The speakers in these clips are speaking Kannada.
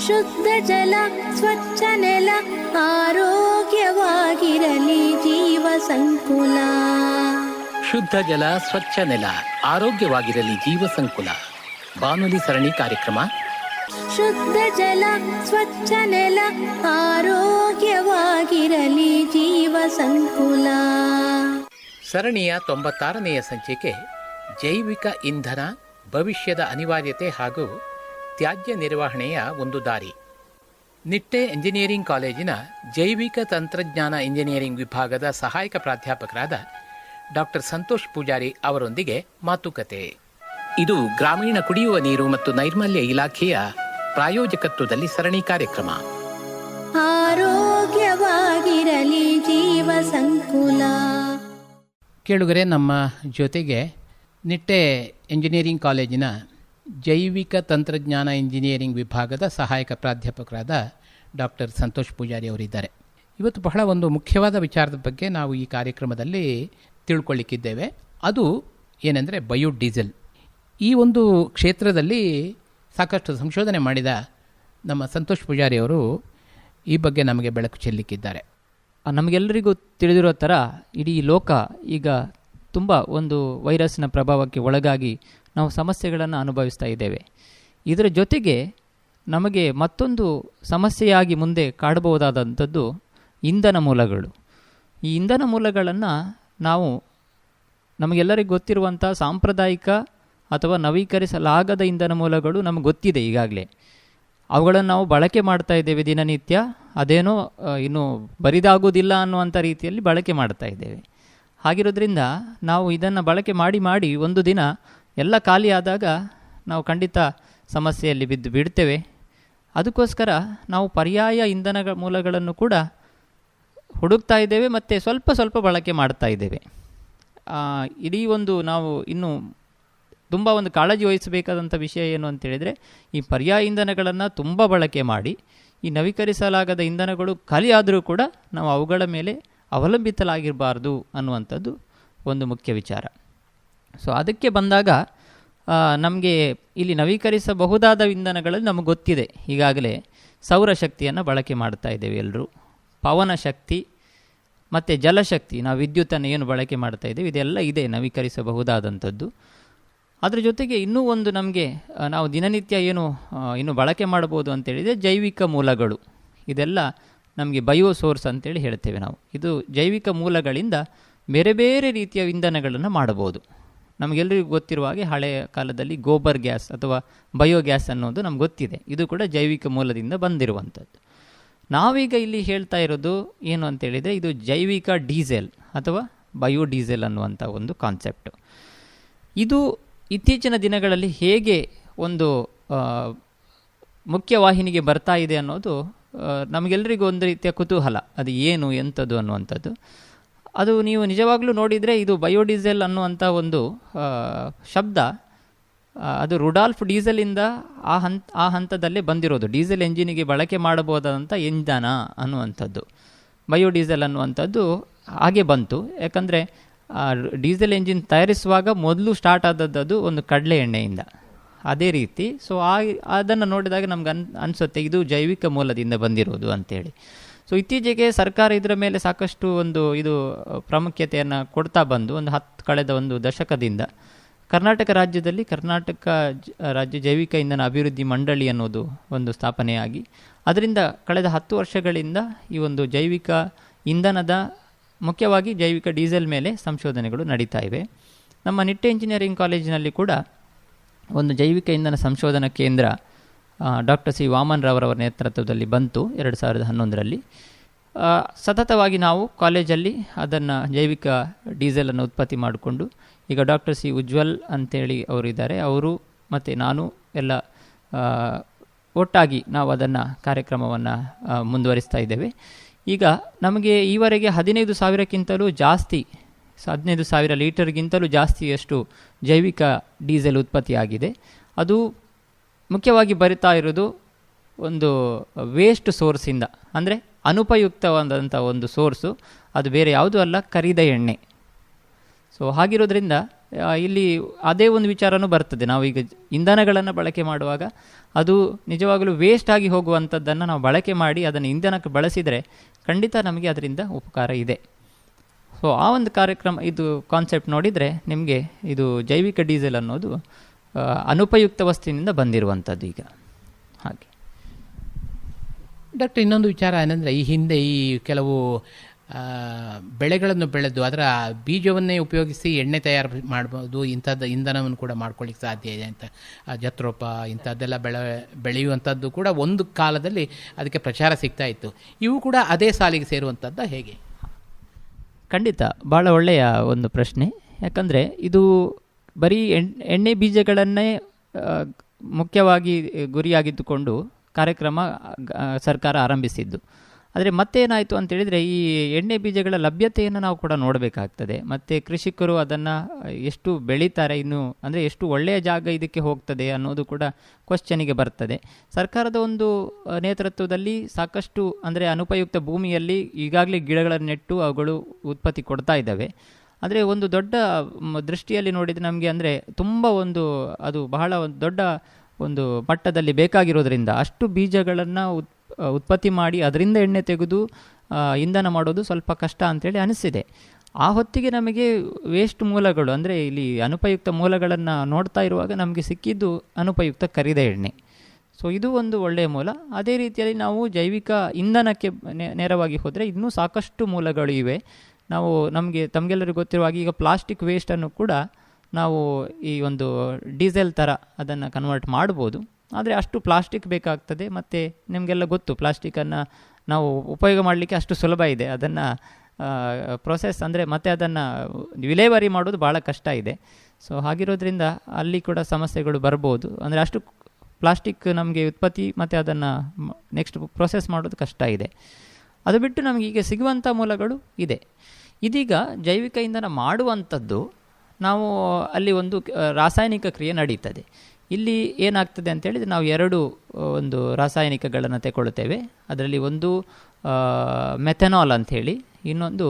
ಶುದ್ಧ ಜಲ ಸ್ವಚ್ಛ ನೆಲ ಆರೋಗ್ಯವಾಗಿರಲಿ ಜೀವ ಸಂಕುಲ. ಶುದ್ಧ ಜಲ ಸ್ವಚ್ಛ ನೆಲ ಆರೋಗ್ಯವಾಗಿರಲಿ ಜೀವ ಸಂಕುಲ ಬಾನುಲಿ ಸರಣಿ ಕಾರ್ಯಕ್ರಮ. ಶುದ್ಧ ಜಲ ಸ್ವಚ್ಛ ನೆಲ ಆರೋಗ್ಯವಾಗಿರಲಿ ಜೀವ ಸಂಕುಲ. ಸರಣಿಯ 96ನೆಯ ಸಂಚಿಕೆ ಜೈವಿಕ ಇಂಧನ ಭವಿಷ್ಯದ ಅನಿವಾರ್ಯತೆ ಹಾಗೂ ತ್ಯಾಜ್ಯ ನಿರ್ವಹಣೆಯ ಒಂದು ದಾರಿ. ನಿಟ್ಟೆ ಎಂಜಿನಿಯರಿಂಗ್ ಕಾಲೇಜಿನ ಜೈವಿಕ ತಂತ್ರಜ್ಞಾನ ಇಂಜಿನಿಯರಿಂಗ್ ವಿಭಾಗದ ಸಹಾಯಕ ಪ್ರಾಧ್ಯಾಪಕರಾದ ಡಾಕ್ಟರ್ ಸಂತೋಷ್ ಪೂಜಾರಿ ಅವರೊಂದಿಗೆ ಮಾತುಕತೆ. ಇದು ಗ್ರಾಮೀಣ ಕುಡಿಯುವ ನೀರು ಮತ್ತು ನೈರ್ಮಲ್ಯ ಇಲಾಖೆಯ ಪ್ರಾಯೋಜಕತ್ವದಲ್ಲಿ ಸರಣಿ ಕಾರ್ಯಕ್ರಮ. ಆರೋಗ್ಯವಾಗಿರಲಿ ಜೀವ ಸಂಕುಲ. ಕೇಳುಗರೆ, ನಮ್ಮ ಜೊತೆಗೆ ನಿಟ್ಟೆ ಎಂಜಿನಿಯರಿಂಗ್ ಕಾಲೇಜಿನ ಜೈವಿಕ ತಂತ್ರಜ್ಞಾನ ಇಂಜಿನಿಯರಿಂಗ್ ವಿಭಾಗದ ಸಹಾಯಕ ಪ್ರಾಧ್ಯಾಪಕರಾದ ಡಾಕ್ಟರ್ ಸಂತೋಷ್ ಪೂಜಾರಿ ಅವರಿದ್ದಾರೆ. ಇವತ್ತು ಬಹಳ ಒಂದು ಮುಖ್ಯವಾದ ವಿಚಾರದ ಬಗ್ಗೆ ನಾವು ಈ ಕಾರ್ಯಕ್ರಮದಲ್ಲಿ ತಿಳ್ಕೊಳ್ಳಿಕ್ಕಿದ್ದೇವೆ. ಅದು ಏನೆಂದರೆ ಬಯೋಡೀಸೆಲ್. ಈ ಒಂದು ಕ್ಷೇತ್ರದಲ್ಲಿ ಸಾಕಷ್ಟು ಸಂಶೋಧನೆ ಮಾಡಿದ ನಮ್ಮ ಸಂತೋಷ್ ಪೂಜಾರಿ ಅವರು ಈ ಬಗ್ಗೆ ನಮಗೆ ಬೆಳಕು ಚೆಲ್ಲಿಕ್ಕಿದ್ದಾರೆ. ನಮಗೆಲ್ಲರಿಗೂ ತಿಳಿದಿರೋ ಥರ ಇಡೀ ಲೋಕ ಈಗ ತುಂಬ ಒಂದು ವೈರಸ್ನ ಪ್ರಭಾವಕ್ಕೆ ಒಳಗಾಗಿ ನಾವು ಸಮಸ್ಯೆಗಳನ್ನು ಅನುಭವಿಸ್ತಾ ಇದ್ದೇವೆ. ಇದರ ಜೊತೆಗೆ ನಮಗೆ ಮತ್ತೊಂದು ಸಮಸ್ಯೆಯಾಗಿ ಮುಂದೆ ಕಾಡಬಹುದಾದಂಥದ್ದು ಇಂಧನ ಮೂಲಗಳು. ಈ ಇಂಧನ ಮೂಲಗಳನ್ನು ನಾವು ನಮಗೆಲ್ಲರಿಗೂ ಗೊತ್ತಿರುವಂಥ ಸಾಂಪ್ರದಾಯಿಕ ಅಥವಾ ನವೀಕರಿಸಲಾಗದ ಇಂಧನ ಮೂಲಗಳು ನಮಗೆ ಗೊತ್ತಿದೆ ಈಗಾಗಲೇ. ಅವುಗಳನ್ನು ನಾವು ಬಳಕೆ ಮಾಡ್ತಾ ಇದ್ದೇವೆ ದಿನನಿತ್ಯ. ಅದೇನೋ ಇನ್ನು ಬರಿದಾಗುವುದಿಲ್ಲ ಅನ್ನುವಂಥ ರೀತಿಯಲ್ಲಿ ಬಳಕೆ ಮಾಡ್ತಾ ಇದ್ದೇವೆ. ಹಾಗಿರೋದ್ರಿಂದ ನಾವು ಇದನ್ನು ಬಳಕೆ ಮಾಡಿ ಮಾಡಿ ಒಂದು ದಿನ ಎಲ್ಲ ಖಾಲಿ ಆದಾಗ ನಾವು ಖಂಡಿತ ಸಮಸ್ಯೆಯಲ್ಲಿ ಬಿಡ್ತೇವೆ. ಅದಕ್ಕೋಸ್ಕರ ನಾವು ಪರ್ಯಾಯ ಇಂಧನ ಮೂಲಗಳನ್ನು ಕೂಡ ಹುಡುಕ್ತಾ ಇದ್ದೇವೆ ಮತ್ತು ಸ್ವಲ್ಪ ಸ್ವಲ್ಪ ಬಳಕೆ ಮಾಡ್ತಾ ಇದ್ದೇವೆ. ಇಡೀ ಒಂದು ನಾವು ಇನ್ನು ತುಂಬ ಒಂದು ಕಾಳಜಿ ವಹಿಸಬೇಕಾದಂಥ ವಿಷಯ ಏನು ಅಂತೇಳಿದರೆ, ಈ ಪರ್ಯಾಯ ಇಂಧನಗಳನ್ನು ತುಂಬ ಬಳಕೆ ಮಾಡಿ ಈ ನವೀಕರಿಸಲಾಗದ ಇಂಧನಗಳು ಖಾಲಿಯಾದರೂ ಕೂಡ ನಾವು ಅವುಗಳ ಮೇಲೆ ಅವಲಂಬಿತಲಾಗಿರಬಾರ್ದು ಅನ್ನುವಂಥದ್ದು ಒಂದು ಮುಖ್ಯ ವಿಚಾರ. ಸೊ ಅದಕ್ಕೆ ಬಂದಾಗ ನಮಗೆ ಇಲ್ಲಿ ನವೀಕರಿಸಬಹುದಾದ ಇಂಧನಗಳಲ್ಲಿ ನಮಗೆ ಗೊತ್ತಿದೆ. ಈಗಾಗಲೇ ಸೌರಶಕ್ತಿಯನ್ನು ಬಳಕೆ ಮಾಡ್ತಾ ಇದ್ದೇವೆ ಎಲ್ಲರೂ. ಪವನ ಶಕ್ತಿ ಮತ್ತು ಜಲಶಕ್ತಿ, ನಾವು ವಿದ್ಯುತ್ತನ್ನು ಏನು ಬಳಕೆ ಮಾಡ್ತಾ ಇದ್ದೇವೆ ಇದೆಲ್ಲ ಇದೆ ನವೀಕರಿಸಬಹುದಾದಂಥದ್ದು. ಅದರ ಜೊತೆಗೆ ಇನ್ನೂ ಒಂದು ನಮಗೆ ನಾವು ದಿನನಿತ್ಯ ಏನು ಇನ್ನು ಬಳಕೆ ಮಾಡ್ಬೋದು ಅಂತೇಳಿದರೆ ಜೈವಿಕ ಮೂಲಗಳು. ಇದೆಲ್ಲ ನಮಗೆ ಬಯೋ ಸೋರ್ಸ್ ಅಂತೇಳಿ ಹೇಳ್ತೇವೆ ನಾವು. ಇದು ಜೈವಿಕ ಮೂಲಗಳಿಂದ ಬೇರೆ ಬೇರೆ ರೀತಿಯ ಇಂಧನಗಳನ್ನು ಮಾಡಬಹುದು. ನಮಗೆಲ್ಲರಿಗೂ ಗೊತ್ತಿರುವ ಹಾಗೆ ಹಳೆಯ ಕಾಲದಲ್ಲಿ ಗೋಬರ್ ಗ್ಯಾಸ್ ಅಥವಾ ಬಯೋಗ್ಯಾಸ್ ಅನ್ನೋದು ನಮ್ಗೆ ಗೊತ್ತಿದೆ. ಇದು ಕೂಡ ಜೈವಿಕ ಮೂಲದಿಂದ ಬಂದಿರುವಂಥದ್ದು. ನಾವೀಗ ಇಲ್ಲಿ ಹೇಳ್ತಾ ಇರೋದು ಏನು ಅಂತೇಳಿದರೆ, ಇದು ಜೈವಿಕ ಡೀಸೆಲ್ ಅಥವಾ ಬಯೋಡೀಸೆಲ್ ಅನ್ನುವಂಥ ಒಂದು ಕಾನ್ಸೆಪ್ಟು. ಇದು ಇತ್ತೀಚಿನ ದಿನಗಳಲ್ಲಿ ಹೇಗೆ ಒಂದು ಮುಖ್ಯವಾಹಿನಿಗೆ ಬರ್ತಾ ಇದೆ ಅನ್ನೋದು ನಮಗೆಲ್ಲರಿಗೂ ಒಂದು ರೀತಿಯ ಕುತೂಹಲ. ಅದು ಏನು ಎಂಥದ್ದು ಅನ್ನುವಂಥದ್ದು. ಅದು ನೀವು ನಿಜವಾಗ್ಲೂ ನೋಡಿದರೆ ಇದು ಬಯೋಡೀಸೆಲ್ ಅನ್ನುವಂಥ ಒಂದು ಶಬ್ದ ಅದು ರುಡಾಲ್ಫ್ ಡೀಸೆಲಿಂದ ಆ ಹಂತದಲ್ಲೇ ಬಂದಿರೋದು. ಡೀಸೆಲ್ ಎಂಜಿನಿಗೆ ಬಳಕೆ ಮಾಡಬಹುದಾದಂಥ ಇಂಧನ ಅನ್ನುವಂಥದ್ದು ಬಯೋಡೀಸೆಲ್ ಅನ್ನುವಂಥದ್ದು ಹಾಗೆ ಬಂತು. ಯಾಕಂದರೆ ಡೀಸೆಲ್ ಎಂಜಿನ್ ತಯಾರಿಸುವಾಗ ಮೊದಲು ಸ್ಟಾರ್ಟ್ ಆದದ್ದು ಒಂದು ಕಡಲೆ ಎಣ್ಣೆಯಿಂದ. ಅದೇ ರೀತಿ ಸೊ ಅದನ್ನು ನೋಡಿದಾಗ ನಮ್ಗೆ ಅನಿಸುತ್ತೆ ಇದು ಜೈವಿಕ ಮೂಲದಿಂದ ಬಂದಿರೋದು ಅಂಥೇಳಿ. ಸೊ ಇತ್ತೀಚೆಗೆ ಸರ್ಕಾರ ಇದರ ಮೇಲೆ ಸಾಕಷ್ಟು ಇದು ಪ್ರಾಮುಖ್ಯತೆಯನ್ನು ಕೊಡ್ತಾ ಬಂದು ಕಳೆದ ಒಂದು ದಶಕದಿಂದ ಕರ್ನಾಟಕ ರಾಜ್ಯದಲ್ಲಿ ಕರ್ನಾಟಕ ರಾಜ್ಯ ಜೈವಿಕ ಇಂಧನ ಅಭಿವೃದ್ಧಿ ಮಂಡಳಿ ಅನ್ನೋದು ಒಂದು ಸ್ಥಾಪನೆಯಾಗಿ ಅದರಿಂದ ಕಳೆದ 10 ವರ್ಷಗಳಿಂದ ಈ ಒಂದು ಜೈವಿಕ ಇಂಧನದ ಮುಖ್ಯವಾಗಿ ಜೈವಿಕ ಡೀಸೆಲ್ ಮೇಲೆ ಸಂಶೋಧನೆಗಳು ನಡೀತಾ ಇವೆ. ನಮ್ಮ ನಿಟ್ಟೆ ಇಂಜಿನಿಯರಿಂಗ್ ಕಾಲೇಜಿನಲ್ಲಿ ಕೂಡ ಒಂದು ಜೈವಿಕ ಇಂಧನ ಸಂಶೋಧನಾ ಕೇಂದ್ರ ಡಾಕ್ಟರ್ ಸಿ ವಾಮನ್ ರವರವರ ನೇತೃತ್ವದಲ್ಲಿ ಬಂತು 2011ರಲ್ಲಿ. ಸತತವಾಗಿ ನಾವು ಕಾಲೇಜಲ್ಲಿ ಅದನ್ನು ಜೈವಿಕ ಡೀಸೆಲನ್ನು ಉತ್ಪತ್ತಿ ಮಾಡಿಕೊಂಡು ಈಗ ಡಾಕ್ಟರ್ ಸಿ ಉಜ್ವಲ್ ಅಂತೇಳಿ ಅವರಿದ್ದಾರೆ, ಅವರು ಮತ್ತು ನಾನು ಎಲ್ಲ ಒಟ್ಟಾಗಿ ನಾವು ಅದನ್ನು ಕಾರ್ಯಕ್ರಮವನ್ನು ಮುಂದುವರಿಸ್ತಾ ಇದ್ದೇವೆ. ಈಗ ನಮಗೆ ಈವರೆಗೆ 15,000ಕ್ಕಿಂತಲೂ ಜಾಸ್ತಿ 15,000 ಲೀಟರ್ಗಿಂತಲೂ ಜಾಸ್ತಿಯಷ್ಟು ಜೈವಿಕ ಡೀಸೆಲ್ ಉತ್ಪತ್ತಿಯಾಗಿದೆ. ಅದು ಮುಖ್ಯವಾಗಿ ಬರಿತಾ ಇರೋದು ಒಂದು ವೇಸ್ಟ್ ಸೋರ್ಸಿಂದ, ಅಂದರೆ ಅನುಪಯುಕ್ತವಾದಂಥ ಒಂದು ಸೋರ್ಸು. ಅದು ಬೇರೆ ಯಾವುದೂ ಅಲ್ಲ, ಕರಿದ ಎಣ್ಣೆ. ಸೊ ಹಾಗಿರೋದ್ರಿಂದ ಇಲ್ಲಿ ಅದೇ ಒಂದು ವಿಚಾರನೂ ಬರ್ತದೆ. ನಾವೀಗ ಇಂಧನಗಳನ್ನು ಬಳಕೆ ಮಾಡುವಾಗ ಅದು ನಿಜವಾಗಲೂ ವೇಸ್ಟ್ ಆಗಿ ಹೋಗುವಂಥದ್ದನ್ನು ನಾವು ಬಳಕೆ ಮಾಡಿ ಅದನ್ನು ಇಂಧನಕ್ಕೆ ಬಳಸಿದರೆ ಖಂಡಿತ ನಮಗೆ ಅದರಿಂದ ಉಪಕಾರ ಇದೆ. ಸೊ ಆ ಒಂದು ಕಾರ್ಯಕ್ರಮ, ಇದು ಕಾನ್ಸೆಪ್ಟ್ ನೋಡಿದರೆ ನಿಮಗೆ ಇದು ಜೈವಿಕ ಡೀಸೆಲ್ ಅನ್ನೋದು ಅನುಪಯುಕ್ತ ವಸ್ತುವಿನಿಂದ ಬಂದಿರುವಂಥದ್ದು ಈಗ. ಹಾಗೆ ಡಾಕ್ಟರ್, ಇನ್ನೊಂದು ವಿಚಾರ ಏನಂದರೆ, ಈ ಹಿಂದೆ ಈ ಕೆಲವು ಬೆಳೆಗಳನ್ನು ಬೆಳೆದು ಅದರ ಬೀಜವನ್ನೇ ಉಪಯೋಗಿಸಿ ಎಣ್ಣೆ ತಯಾರು ಮಾಡ್ಬೋದು, ಇಂಥದ್ದು ಇಂಧನವನ್ನು ಕೂಡ ಮಾಡ್ಕೊಳ್ಳಿಕ್ಕೆ ಸಾಧ್ಯ ಇದೆ ಅಂತ, ಜತ್ರೋಪ ಇಂಥದ್ದೆಲ್ಲ ಬೆಳೆಯುವಂಥದ್ದು ಕೂಡ ಒಂದು ಕಾಲದಲ್ಲಿ ಅದಕ್ಕೆ ಪ್ರಚಾರ ಸಿಗ್ತಾ ಇತ್ತು. ಇವು ಕೂಡ ಅದೇ ಸಾಲಿಗೆ ಸೇರುವಂಥದ್ದು ಹೇಗೆ? ಖಂಡಿತ ಭಾಳ ಒಳ್ಳೆಯ ಒಂದು ಪ್ರಶ್ನೆ. ಯಾಕಂದರೆ ಇದು ಬರೀ ಎಣ್ಣೆ ಬೀಜಗಳನ್ನೇ ಮುಖ್ಯವಾಗಿ ಗುರಿಯಾಗಿದ್ದುಕೊಂಡು ಕಾರ್ಯಕ್ರಮ ಸರ್ಕಾರ ಆರಂಭಿಸಿದ್ದು. ಆದರೆ ಮತ್ತೇನಾಯಿತು ಅಂತೇಳಿದರೆ, ಈ ಎಣ್ಣೆ ಬೀಜಗಳ ಲಭ್ಯತೆಯನ್ನು ನಾವು ಕೂಡ ನೋಡಬೇಕಾಗ್ತದೆ. ಮತ್ತು ಕೃಷಿಕರು ಅದನ್ನು ಎಷ್ಟು ಬೆಳೀತಾರೆ, ಇನ್ನು ಅಂದರೆ ಎಷ್ಟು ಒಳ್ಳೆಯ ಜಾಗ ಇದಕ್ಕೆ ಹೋಗ್ತದೆ ಅನ್ನೋದು ಕೂಡ ಕ್ವಶ್ಚನಿಗೆ ಬರ್ತದೆ. ಸರ್ಕಾರದ ಒಂದು ನೇತೃತ್ವದಲ್ಲಿ ಸಾಕಷ್ಟು ಅಂದರೆ ಅನುಪಯುಕ್ತ ಭೂಮಿಯಲ್ಲಿ ಈಗಾಗಲೇ ಗಿಡಗಳನ್ನು ನೆಟ್ಟು ಅವುಗಳು ಉತ್ಪತ್ತಿ ಕೊಡ್ತಾ ಇದ್ದಾವೆ. ಆದರೆ ಒಂದು ದೊಡ್ಡ ದೃಷ್ಟಿಯಲ್ಲಿ ನೋಡಿದರೆ ನಮಗೆ ಅಂದರೆ ತುಂಬ ಅದು ಬಹಳ ಒಂದು ದೊಡ್ಡ ಒಂದು ಮಟ್ಟದಲ್ಲಿ ಬೇಕಾಗಿರೋದ್ರಿಂದ ಅಷ್ಟು ಬೀಜಗಳನ್ನು ಉತ್ಪತ್ತಿ ಮಾಡಿ ಅದರಿಂದ ಎಣ್ಣೆ ತೆಗೆದು ಇಂಧನ ಮಾಡೋದು ಸ್ವಲ್ಪ ಕಷ್ಟ ಅಂತೇಳಿ ಅನಿಸಿದೆ. ಆ ಹೊತ್ತಿಗೆ ನಮಗೆ ವೇಸ್ಟ್ ಮೂಲಗಳು ಅಂದರೆ ಇಲ್ಲಿ ಅನುಪಯುಕ್ತ ಮೂಲಗಳನ್ನು ನೋಡ್ತಾ ಇರುವಾಗ ನಮಗೆ ಸಿಕ್ಕಿದ್ದು ಅನುಪಯುಕ್ತ ಕರಿದ ಎಣ್ಣೆ. ಸೊ ಇದು ಒಂದು ಒಳ್ಳೆಯ ಮೂಲ. ಅದೇ ರೀತಿಯಲ್ಲಿ ನಾವು ಜೈವಿಕ ಇಂಧನಕ್ಕೆ ನೇರವಾಗಿ ಹೋದರೆ ಇನ್ನೂ ಸಾಕಷ್ಟು ಮೂಲಗಳು ಇವೆ. ತಮಗೆಲ್ಲರಿಗೂ ಗೊತ್ತಿರುವಾಗ ಈಗ ಪ್ಲಾಸ್ಟಿಕ್ ವೇಸ್ಟನ್ನು ಕೂಡ ನಾವು ಈ ಒಂದು ಡೀಸೆಲ್ ಥರ ಅದನ್ನು ಕನ್ವರ್ಟ್ ಮಾಡ್ಬೋದು. ಆದರೆ ಅಷ್ಟು ಪ್ಲಾಸ್ಟಿಕ್ ಬೇಕಾಗ್ತದೆ. ಮತ್ತು ನಿಮಗೆಲ್ಲ ಗೊತ್ತು, ಪ್ಲಾಸ್ಟಿಕ್ಕನ್ನು ನಾವು ಉಪಯೋಗ ಮಾಡಲಿಕ್ಕೆ ಅಷ್ಟು ಸುಲಭ ಇದೆ. ಅದನ್ನು ಪ್ರೊಸೆಸ್ ಅಂದರೆ ಮತ್ತೆ ಅದನ್ನು ವಿಲೇವಾರಿ ಮಾಡೋದು ಭಾಳ ಕಷ್ಟ ಇದೆ. ಸೊ ಹಾಗಿರೋದ್ರಿಂದ ಅಲ್ಲಿ ಕೂಡ ಸಮಸ್ಯೆಗಳು ಬರ್ಬೋದು. ಅಂದರೆ ಅಷ್ಟು ಪ್ಲಾಸ್ಟಿಕ್ ನಮಗೆ ಉತ್ಪತ್ತಿ ಮತ್ತು ಅದನ್ನು ನೆಕ್ಸ್ಟ್ ಪ್ರೊಸೆಸ್ ಮಾಡೋದು ಕಷ್ಟ ಇದೆ. ಅದು ಬಿಟ್ಟು ನಮಗೆ ಈಗ ಸಿಗುವಂಥ ಮೂಲಗಳು ಇದೆ. ಇದೀಗ ಜೈವಿಕ ಇಂಧನ ಮಾಡುವಂಥದ್ದು ನಾವು ಅಲ್ಲಿ ಒಂದು ರಾಸಾಯನಿಕ ಕ್ರಿಯೆ ನಡೀತದೆ. ಇಲ್ಲಿ ಏನಾಗ್ತದೆ ಅಂತೇಳಿದರೆ, ನಾವು ಒಂದು ರಾಸಾಯನಿಕಗಳನ್ನು ತಗೊಳ್ತೇವೆ. ಅದರಲ್ಲಿ ಒಂದು ಮೆಥನಾಲ್ ಅಂಥೇಳಿ, ಇನ್ನೊಂದು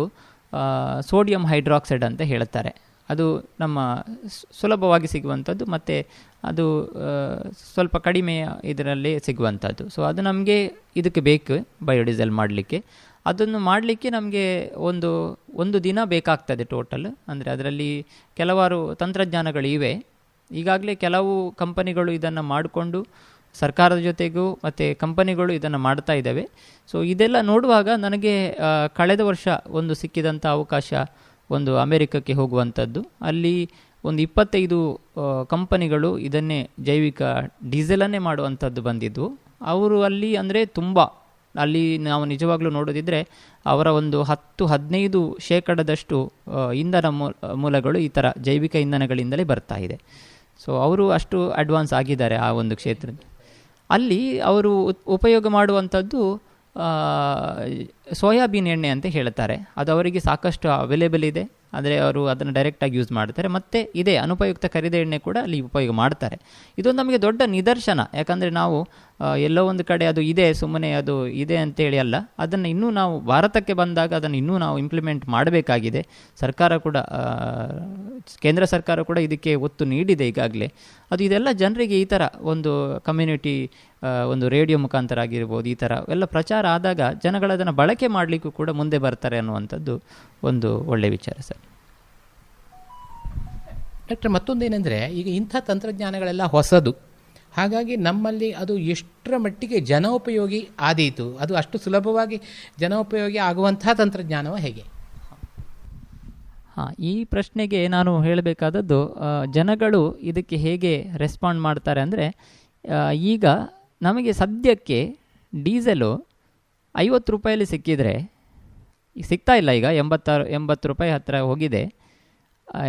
ಸೋಡಿಯಂ ಹೈಡ್ರಾಕ್ಸೈಡ್ ಅಂತ ಹೇಳ್ತಾರೆ. ಅದು ನಮ್ಮ ಸುಲಭವಾಗಿ ಸಿಗುವಂಥದ್ದು ಮತ್ತು ಅದು ಸ್ವಲ್ಪ ಕಡಿಮೆ ಇದರಲ್ಲಿ ಸಿಗುವಂಥದ್ದು. ಸೊ ಅದು ನಮಗೆ ಇದಕ್ಕೆ ಬೇಕು ಬಯೋಡೀಸೆಲ್ ಮಾಡಲಿಕ್ಕೆ. ಅದನ್ನು ಮಾಡಲಿಕ್ಕೆ ನಮಗೆ ಒಂದು ದಿನ ಬೇಕಾಗ್ತದೆ ಟೋಟಲ್. ಅಂದರೆ ಅದರಲ್ಲಿ ಕೆಲವಾರು ತಂತ್ರಜ್ಞಾನಗಳಿವೆ. ಈಗಾಗಲೇ ಕೆಲವು ಕಂಪನಿಗಳು ಇದನ್ನು ಮಾಡಿಕೊಂಡು ಸರ್ಕಾರದ ಜೊತೆಗೂ ಮತ್ತು ಕಂಪನಿಗಳು ಇದನ್ನು ಮಾಡ್ತಾ ಇದ್ದಾವೆ. ಸೊ ಇದೆಲ್ಲ ನೋಡುವಾಗ ನನಗೆ ಕಳೆದ ವರ್ಷ ಒಂದು ಸಿಕ್ಕಿದಂಥ ಅವಕಾಶ ಒಂದು ಅಮೆರಿಕಕ್ಕೆ ಹೋಗುವಂಥದ್ದು. ಅಲ್ಲಿ ಒಂದು 25 ಕಂಪನಿಗಳು ಇದನ್ನೇ ಜೈವಿಕ ಡೀಸೆಲನ್ನೇ ಮಾಡುವಂಥದ್ದು ಬಂದಿದ್ವು. ಅವರು ಅಲ್ಲಿ ಅಂದರೆ ಅಲ್ಲಿ ನಾವು ನಿಜವಾಗ್ಲೂ ನೋಡೋದಿದ್ದರೆ ಅವರ ಒಂದು 10-15% ಇಂಧನ ಮೂಲಗಳು ಈ ಥರ ಜೈವಿಕ ಇಂಧನಗಳಿಂದಲೇ ಬರ್ತಾ ಇದೆ. ಸೊ ಅವರು ಅಷ್ಟು ಅಡ್ವಾನ್ಸ್ ಆಗಿದ್ದಾರೆ ಆ ಒಂದು ಕ್ಷೇತ್ರದಲ್ಲಿ. ಅಲ್ಲಿ ಅವರು ಉಪಯೋಗ ಮಾಡುವಂಥದ್ದು ಸೋಯಾಬೀನ್ ಎಣ್ಣೆ ಅಂತ ಹೇಳ್ತಾರೆ. ಅದು ಅವರಿಗೆ ಸಾಕಷ್ಟು ಅವೈಲೇಬಲ್ ಇದೆ. ಆದರೆ ಅವರು ಅದನ್ನು ಡೈರೆಕ್ಟಾಗಿ ಯೂಸ್ ಮಾಡ್ತಾರೆ. ಮತ್ತು ಇದೇ ಅನುಪಯುಕ್ತ ಕರಿದ ಎಣ್ಣೆ ಕೂಡ ಅಲ್ಲಿ ಉಪಯೋಗ ಮಾಡ್ತಾರೆ. ಇದೊಂದು ನಮಗೆ ದೊಡ್ಡ ನಿದರ್ಶನ. ಯಾಕಂದರೆ ನಾವು ಎಲ್ಲೋ ಒಂದು ಕಡೆ ಅದು ಇದೆ, ಸುಮ್ಮನೆ ಅದು ಇದೆ ಅಂತೇಳಿ ಅಲ್ಲ, ಅದನ್ನು ಇನ್ನೂ ನಾವು ಭಾರತಕ್ಕೆ ಬಂದಾಗ ಅದನ್ನು ಇನ್ನೂ ನಾವು ಇಂಪ್ಲಿಮೆಂಟ್ ಮಾಡಬೇಕಾಗಿದೆ. ಸರ್ಕಾರ ಕೂಡ ಕೇಂದ್ರ ಸರ್ಕಾರ ಕೂಡ ಇದಕ್ಕೆ ಒತ್ತು ನೀಡಿದೆ ಈಗಾಗಲೇ. ಇದೆಲ್ಲ ಜನರಿಗೆ ಈ ಥರ ಒಂದು ಕಮ್ಯುನಿಟಿ ಒಂದು ರೇಡಿಯೋ ಮುಖಾಂತರ ಆಗಿರ್ಬೋದು, ಈ ಥರ ಎಲ್ಲ ಪ್ರಚಾರ ಆದಾಗ ಜನಗಳದನ್ನು ಬಳಕೆ ಮಾಡಲಿಕ್ಕೂ ಕೂಡ ಮುಂದೆ ಬರ್ತಾರೆ ಅನ್ನುವಂಥದ್ದು ಒಂದು ಒಳ್ಳೆಯ ವಿಚಾರ ಸರ್. ಡಾಕ್ಟರ್, ಮತ್ತೊಂದೇನೆಂದರೆ, ಈಗ ಇಂಥ ತಂತ್ರಜ್ಞಾನಗಳೆಲ್ಲ ಹೊಸದು. ಹಾಗಾಗಿ ನಮ್ಮಲ್ಲಿ ಅದು ಎಷ್ಟರ ಮಟ್ಟಿಗೆ ಜನೋಪಯೋಗಿ ಆದೀತು, ಅದು ಅಷ್ಟು ಸುಲಭವಾಗಿ ಜನೋಪಯೋಗಿ ಆಗುವಂಥ ತಂತ್ರಜ್ಞಾನವ ಹೇಗೆ? ಈ ಪ್ರಶ್ನೆಗೆ ನಾನು ಹೇಳಬೇಕಾದದ್ದು, ಜನಗಳು ಇದಕ್ಕೆ ಹೇಗೆ ರೆಸ್ಪಾಂಡ್ ಮಾಡ್ತಾರೆ ಅಂದರೆ, ಈಗ ನಮಗೆ ಸದ್ಯಕ್ಕೆ ಡೀಸೆಲು 50 ರೂಪಾಯಲ್ಲಿ ಸಿಕ್ಕಿದರೆ, ಈಗ ಸಿಗ್ತಾ ಇಲ್ಲ, ಈಗ 80 ರೂಪಾಯಿ ಹತ್ತಿರ ಹೋಗಿದೆ,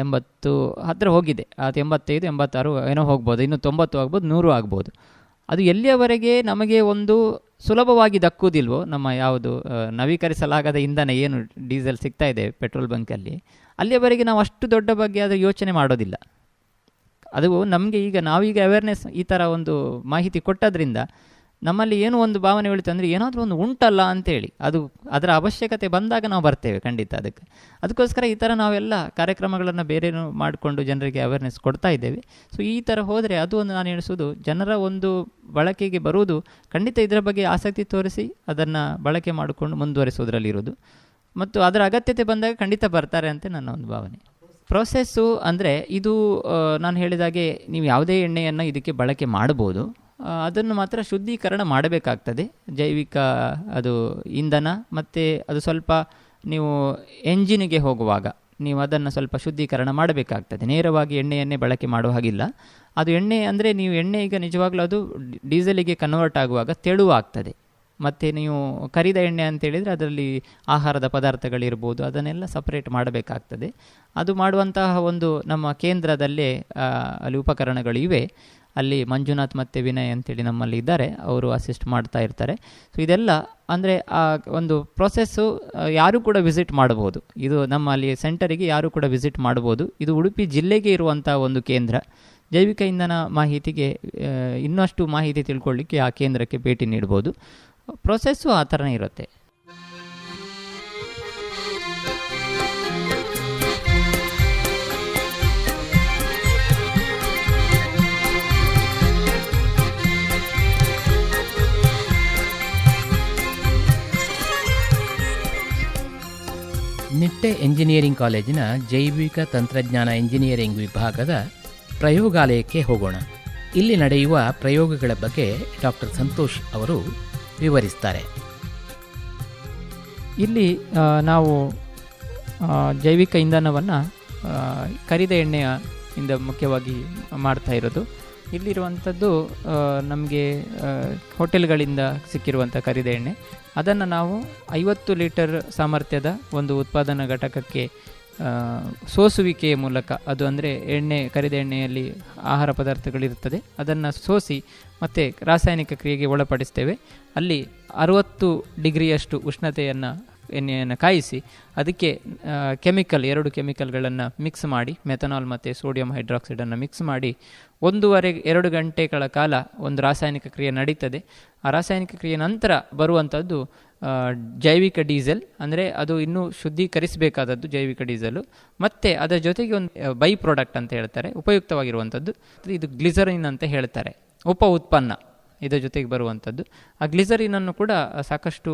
80 ಹತ್ತಿರ ಹೋಗಿದೆ. ಅದು 85, 86 ಏನೋ ಹೋಗ್ಬೋದು, ಇನ್ನು 90 ಆಗ್ಬೋದು, 100 ಆಗ್ಬೋದು. ಅದು ಎಲ್ಲಿಯವರೆಗೆ ನಮಗೆ ಒಂದು ಸುಲಭವಾಗಿ ದಕ್ಕುವುದಿಲ್ವೋ, ನಮ್ಮ ಯಾವುದು ನವೀಕರಿಸಲಾಗದ ಇಂಧನ ಏನು ಡೀಸೆಲ್ ಸಿಗ್ತಾ ಇದೆ ಪೆಟ್ರೋಲ್ ಬಂಕಲ್ಲಿ, ಅಲ್ಲಿಯವರೆಗೆ ನಾವು ಅಷ್ಟು ದೊಡ್ಡ ಬಗ್ಗೆ ಅದು ಯೋಚನೆ ಮಾಡೋದಿಲ್ಲ. ಅದು ನಮಗೆ ನಾವೀಗ ಅವೇರ್ನೆಸ್ ಈ ಥರ ಒಂದು ಮಾಹಿತಿ ಕೊಟ್ಟದ್ರಿಂದ ನಮ್ಮಲ್ಲಿ ಏನು ಒಂದು ಭಾವನೆ ಉಳಿತು ಅಂದರೆ ಏನಾದರೂ ಒಂದು ಉಂಟಲ್ಲ ಅಂತೇಳಿ, ಅದು ಅದರ ಅವಶ್ಯಕತೆ ಬಂದಾಗ ನಾವು ಬರ್ತೇವೆ ಖಂಡಿತ ಅದಕ್ಕೋಸ್ಕರ ಈ ಥರ ನಾವೆಲ್ಲ ಕಾರ್ಯಕ್ರಮಗಳನ್ನು ಬೇರೆ ಮಾಡಿಕೊಂಡು ಜನರಿಗೆ ಅವೇರ್ನೆಸ್ ಕೊಡ್ತಾ ಇದ್ದೇವೆ. ಸೊ ಈ ಥರ ಹೋದರೆ ಅದು ಒಂದು ನಾನು ಎಣಿಸೋದು ಜನರ ಒಂದು ಬಳಕೆಗೆ ಬರುವುದು ಖಂಡಿತ ಇದರ ಬಗ್ಗೆ ಆಸಕ್ತಿ ತೋರಿಸಿ ಅದನ್ನು ಬಳಕೆ ಮಾಡಿಕೊಂಡು ಮುಂದುವರಿಸೋದ್ರಲ್ಲಿರೋದು, ಮತ್ತು ಅದರ ಅಗತ್ಯತೆ ಬಂದಾಗ ಖಂಡಿತ ಬರ್ತಾರೆ ಅಂತ ನನ್ನ ಒಂದು ಭಾವನೆ. ಪ್ರೊಸೆಸ್ಸು ಅಂದರೆ ಇದು ನಾನು ಹೇಳಿದಾಗೆ ನೀವು ಯಾವುದೇ ಎಣ್ಣೆಯನ್ನು ಇದಕ್ಕೆ ಬಳಕೆ ಮಾಡ್ಬೋದು, ಅದನ್ನು ಮಾತ್ರ ಶುದ್ಧೀಕರಣ ಮಾಡಬೇಕಾಗ್ತದೆ. ಜೈವಿಕ ಅದು ಇಂಧನ, ಮತ್ತು ಅದು ಸ್ವಲ್ಪ ನೀವು ಎಂಜಿನಿಗೆ ಹೋಗುವಾಗ ನೀವು ಅದನ್ನು ಸ್ವಲ್ಪ ಶುದ್ಧೀಕರಣ ಮಾಡಬೇಕಾಗ್ತದೆ. ನೇರವಾಗಿ ಎಣ್ಣೆಯನ್ನೇ ಬಳಕೆ ಮಾಡುವ ಹಾಗಿಲ್ಲ. ಅದು ಎಣ್ಣೆ ಅಂದರೆ ನೀವು ಎಣ್ಣೆ ಈಗ ನಿಜವಾಗ್ಲೂ ಅದು ಡೀಸೆಲಿಗೆ ಕನ್ವರ್ಟ್ ಆಗುವಾಗ ತೆಳುವಾಗ್ತದೆ. ಮತ್ತು ನೀವು ಕರಿದ ಎಣ್ಣೆ ಅಂತೇಳಿದರೆ ಅದರಲ್ಲಿ ಆಹಾರದ ಪದಾರ್ಥಗಳಿರ್ಬೋದು, ಅದನ್ನೆಲ್ಲ ಸಪ್ರೇಟ್ ಮಾಡಬೇಕಾಗ್ತದೆ. ಅದು ಮಾಡುವಂತಹ ಒಂದು ನಮ್ಮ ಕೇಂದ್ರದಲ್ಲೇ ಅಲ್ಲಿ ಉಪಕರಣಗಳು ಇವೆ. ಅಲ್ಲಿ ಮಂಜುನಾಥ್ ಮತ್ತು ವಿನಯ್ ಅಂತೇಳಿ ನಮ್ಮಲ್ಲಿ ಇದ್ದಾರೆ, ಅವರು ಅಸಿಸ್ಟ್ ಮಾಡ್ತಾ ಇರ್ತಾರೆ. ಸೊ ಇದೆಲ್ಲ ಅಂದರೆ ಆ ಒಂದು ಪ್ರೊಸೆಸ್ಸು ಯಾರೂ ಕೂಡ ವಿಸಿಟ್ ಮಾಡ್ಬೋದು. ಇದು ನಮ್ಮಲ್ಲಿ ಸೆಂಟರಿಗೆ ಯಾರೂ ಕೂಡ ವಿಸಿಟ್ ಮಾಡ್ಬೋದು. ಇದು ಉಡುಪಿ ಜಿಲ್ಲೆಗೆ ಇರುವಂಥ ಒಂದು ಕೇಂದ್ರ. ಜೈವಿಕ ಇಂಧನ ಮಾಹಿತಿಗೆ ಇನ್ನಷ್ಟು ಮಾಹಿತಿ ತಿಳ್ಕೊಳ್ಳಿಕ್ಕೆ ಆ ಕೇಂದ್ರಕ್ಕೆ ಭೇಟಿ ನೀಡ್ಬೋದು. ಪ್ರೊಸೆಸ್ಸು ಆ ಥರನೇ ಇರುತ್ತೆ. ನಿಟ್ಟೆ ಎಂಜಿನಿಯರಿಂಗ್ ಕಾಲೇಜಿನ ಜೈವಿಕ ತಂತ್ರಜ್ಞಾನ ಎಂಜಿನಿಯರಿಂಗ್ ವಿಭಾಗದ ಪ್ರಯೋಗಾಲಯಕ್ಕೆ ಹೋಗೋಣ. ಇಲ್ಲಿ ನಡೆಯುವ ಪ್ರಯೋಗಗಳ ಬಗ್ಗೆ ಡಾಕ್ಟರ್ ಸಂತೋಷ್ ಅವರು ವಿವರಿಸ್ತಾರೆ. ಇಲ್ಲಿ ನಾವು ಜೈವಿಕ ಇಂಧನವನ್ನು ಕರಿದ ಎಣ್ಣೆಯಿಂದ ಮುಖ್ಯವಾಗಿ ಮಾಡ್ತಾ ಇರೋದು. ಇಲ್ಲಿರುವಂಥದ್ದು ನಮಗೆ ಹೋಟೆಲ್ಗಳಿಂದ ಸಿಕ್ಕಿರುವಂಥ ಕರಿದ ಎಣ್ಣೆ, ಅದನ್ನು ನಾವು 50 ಲೀಟರ್ ಸಾಮರ್ಥ್ಯದ ಒಂದು ಉತ್ಪಾದನಾ ಘಟಕಕ್ಕೆ ಸೋಸುವಿಕೆಯ ಮೂಲಕ, ಅದು ಅಂದರೆ ಕರಿದ ಎಣ್ಣೆಯಲ್ಲಿ ಆಹಾರ ಪದಾರ್ಥಗಳಿರುತ್ತದೆ, ಅದನ್ನು ಸೋಸಿ ಮತ್ತು ರಾಸಾಯನಿಕ ಕ್ರಿಯೆಗೆ ಒಳಪಡಿಸ್ತೇವೆ. ಅಲ್ಲಿ 60 ಡಿಗ್ರಿಯಷ್ಟು ಎಣ್ಣೆಯನ್ನು ಕಾಯಿಸಿ ಅದಕ್ಕೆ ಎರಡು ಕೆಮಿಕಲ್ಗಳನ್ನು ಮಿಕ್ಸ್ ಮಾಡಿ, ಮೆಥನಾಲ್ ಮತ್ತು ಸೋಡಿಯಂ ಹೈಡ್ರಾಕ್ಸೈಡನ್ನು ಮಿಕ್ಸ್ ಮಾಡಿ 1.5-2 ಗಂಟೆಗಳ ಕಾಲ ಒಂದು ರಾಸಾಯನಿಕ ಕ್ರಿಯೆ ನಡೀತದೆ. ಆ ರಾಸಾಯನಿಕ ಕ್ರಿಯೆ ನಂತರ ಬರುವಂಥದ್ದು ಜೈವಿಕ ಡೀಸೆಲ್, ಅಂದರೆ ಅದು ಇನ್ನೂ ಶುದ್ಧೀಕರಿಸಬೇಕಾದದ್ದು ಜೈವಿಕ ಡೀಸೆಲು. ಮತ್ತು ಅದರ ಜೊತೆಗೆ ಒಂದು ಬೈ ಪ್ರಾಡಕ್ಟ್ ಅಂತ ಹೇಳ್ತಾರೆ, ಉಪಯುಕ್ತವಾಗಿರುವಂಥದ್ದು, ಇದು ಗ್ಲಿಸರಿನ್ ಅಂತ ಹೇಳ್ತಾರೆ, ಉಪ ಉತ್ಪನ್ನ ಇದರ ಜೊತೆಗೆ ಬರುವಂಥದ್ದು. ಆ ಗ್ಲಿಸರಿನನ್ನು ಕೂಡ ಸಾಕಷ್ಟು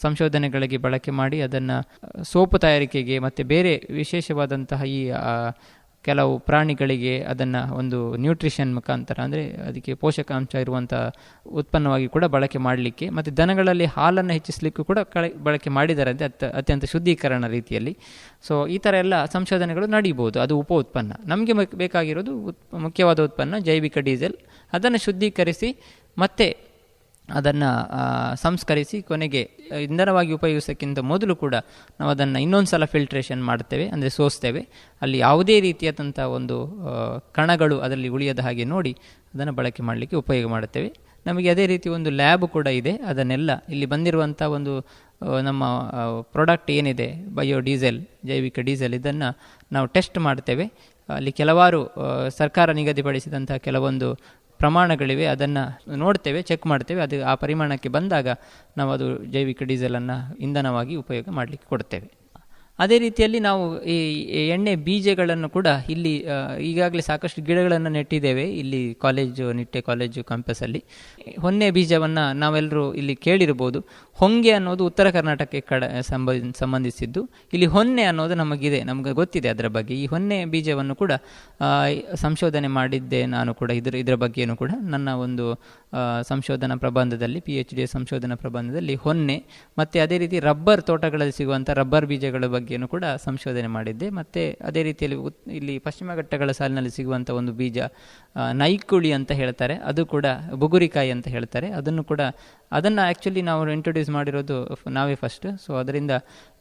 ಸಂಶೋಧನೆಗಳಿಗೆ ಬಳಕೆ ಮಾಡಿ ಅದನ್ನು ಸೋಪು ತಯಾರಿಕೆಗೆ ಮತ್ತು ಬೇರೆ ವಿಶೇಷವಾದಂತಹ ಈ ಕೆಲವು ಪ್ರಾಣಿಗಳಿಗೆ ಅದನ್ನು ಒಂದು ನ್ಯೂಟ್ರಿಷನ್ ಮುಖಾಂತರ, ಅಂದರೆ ಅದಕ್ಕೆ ಪೋಷಕಾಂಶ ಇರುವಂಥ ಉತ್ಪನ್ನವಾಗಿ ಕೂಡ ಬಳಕೆ ಮಾಡಲಿಕ್ಕೆ, ಮತ್ತು ದನಗಳಲ್ಲಿ ಹಾಲನ್ನು ಹೆಚ್ಚಿಸಲಿಕ್ಕೂ ಕೂಡ ಬಳಕೆ ಮಾಡಿದ್ದಾರೆ ಅಂತ ಅತ್ಯಂತ ಶುದ್ಧೀಕರಣ ರೀತಿಯಲ್ಲಿ. ಸೊ ಈ ಥರ ಎಲ್ಲ ಸಂಶೋಧನೆಗಳು ನಡೀಬೋದು. ಅದು ಉಪ ಉತ್ಪನ್ನ. ನಮಗೆ ಬೇಕಾಗಿರೋದು ಮುಖ್ಯವಾದ ಉತ್ಪನ್ನ ಜೈವಿಕ ಡೀಸೆಲ್. ಅದನ್ನು ಶುದ್ಧೀಕರಿಸಿ ಮತ್ತು ಅದನ್ನು ಸಂಸ್ಕರಿಸಿ ಕೊನೆಗೆ ಇಂಧನವಾಗಿ ಉಪಯೋಗಿಸೋಕ್ಕಿಂತ ಮೊದಲು ಕೂಡ ನಾವು ಅದನ್ನು ಇನ್ನೊಂದು ಸಲ ಫಿಲ್ಟ್ರೇಷನ್ ಮಾಡ್ತೇವೆ, ಅಂದರೆ ಸೋಸ್ತೇವೆ. ಅಲ್ಲಿ ಯಾವುದೇ ರೀತಿಯಾದಂಥ ಒಂದು ಕಣಗಳು ಅದರಲ್ಲಿ ಉಳಿಯದ ಹಾಗೆ ನೋಡಿ ಅದನ್ನು ಬಳಕೆ ಮಾಡಲಿಕ್ಕೆ ಉಪಯೋಗ ಮಾಡುತ್ತೇವೆ. ನಮಗೆ ಅದೇ ರೀತಿ ಒಂದು ಲ್ಯಾಬ್ ಕೂಡ ಇದೆ. ಅದನ್ನೆಲ್ಲ ಇಲ್ಲಿ ಬಂದಿರುವಂಥ ಒಂದು ನಮ್ಮ ಪ್ರಾಡಕ್ಟ್ ಏನಿದೆ ಬಯೋಡೀಸೆಲ್, ಜೈವಿಕ ಡೀಸೆಲ್, ಇದನ್ನು ನಾವು ಟೆಸ್ಟ್ ಮಾಡ್ತೇವೆ. ಅಲ್ಲಿ ಕೆಲವಾರು ಸರ್ಕಾರ ನಿಗದಿಪಡಿಸಿದಂಥ ಕೆಲವೊಂದು ಪ್ರಮಾಣಗಳಿವೆ, ಅದನ್ನು ನೋಡ್ತೇವೆ, ಚೆಕ್ ಮಾಡ್ತೇವೆ. ಅದು ಆ ಪರಿಮಾಣಕ್ಕೆ ಬಂದಾಗ ನಾವು ಅದು ಜೈವಿಕ ಡೀಸೆಲನ್ನು ಇಂಧನವಾಗಿ ಉಪಯೋಗ ಮಾಡಲಿಕ್ಕೆ ಕೊಡ್ತೇವೆ. ಅದೇ ರೀತಿಯಲ್ಲಿ ನಾವು ಈ ಎಣ್ಣೆ ಬೀಜಗಳನ್ನು ಕೂಡ ಇಲ್ಲಿ ಈಗಾಗಲೇ ಸಾಕಷ್ಟು ಗಿಡಗಳನ್ನು ನೆಟ್ಟಿದ್ದೇವೆ ಇಲ್ಲಿ ನಿಟ್ಟೆ ಕಾಲೇಜು ಕ್ಯಾಂಪಸ್ಸಲ್ಲಿ. ಹೊನ್ನೆ ಬೀಜವನ್ನು ನಾವೆಲ್ಲರೂ ಇಲ್ಲಿ ಕೇಳಿರ್ಬೋದು. ಹೊಂಗೆ ಅನ್ನೋದು ಉತ್ತರ ಕರ್ನಾಟಕಕ್ಕೆ ಸಂಬಂಧಿಸಿದ್ದು. ಇಲ್ಲಿ ಹೊನ್ನೆ ಅನ್ನೋದು ನಮಗೆ ಗೊತ್ತಿದೆ ಅದರ ಬಗ್ಗೆ. ಈ ಹೊನ್ನೆ ಬೀಜವನ್ನು ಕೂಡ ಸಂಶೋಧನೆ ಮಾಡಿದ್ದೆ ನಾನು ಕೂಡ. ಇದರ ಬಗ್ಗೆಯೂ ಕೂಡ ನನ್ನ ಒಂದು ಸಂಶೋಧನಾ ಪ್ರಬಂಧದಲ್ಲಿ, PhD ಸಂಶೋಧನಾ ಪ್ರಬಂಧದಲ್ಲಿ ಹೊನ್ನೆ ಮತ್ತು ಅದೇ ರೀತಿ ರಬ್ಬರ್ ತೋಟಗಳಲ್ಲಿ ಸಿಗುವಂಥ ರಬ್ಬರ್ ಬೀಜಗಳ ಬಗ್ಗೆಯೂ ಕೂಡ ಸಂಶೋಧನೆ ಮಾಡಿದ್ದೆ. ಮತ್ತು ಅದೇ ರೀತಿಯಲ್ಲಿ ಇಲ್ಲಿ ಪಶ್ಚಿಮ ಘಟ್ಟಗಳ ಸಾಲಿನಲ್ಲಿ ಸಿಗುವಂಥ ಒಂದು ಬೀಜ ನೈಕುಳಿ ಅಂತ ಹೇಳ್ತಾರೆ, ಅದು ಕೂಡ ಬುಗುರಿಕಾಯಿ ಅಂತ ಹೇಳ್ತಾರೆ. ಅದನ್ನು ಆ್ಯಕ್ಚುಲಿ ನಾವು ಇಂಟ್ರೊಡ್ಯೂಸ್ ಮಾಡಿರೋದು ನಾವೇ ಫಸ್ಟ್. ಸೊ ಅದರಿಂದ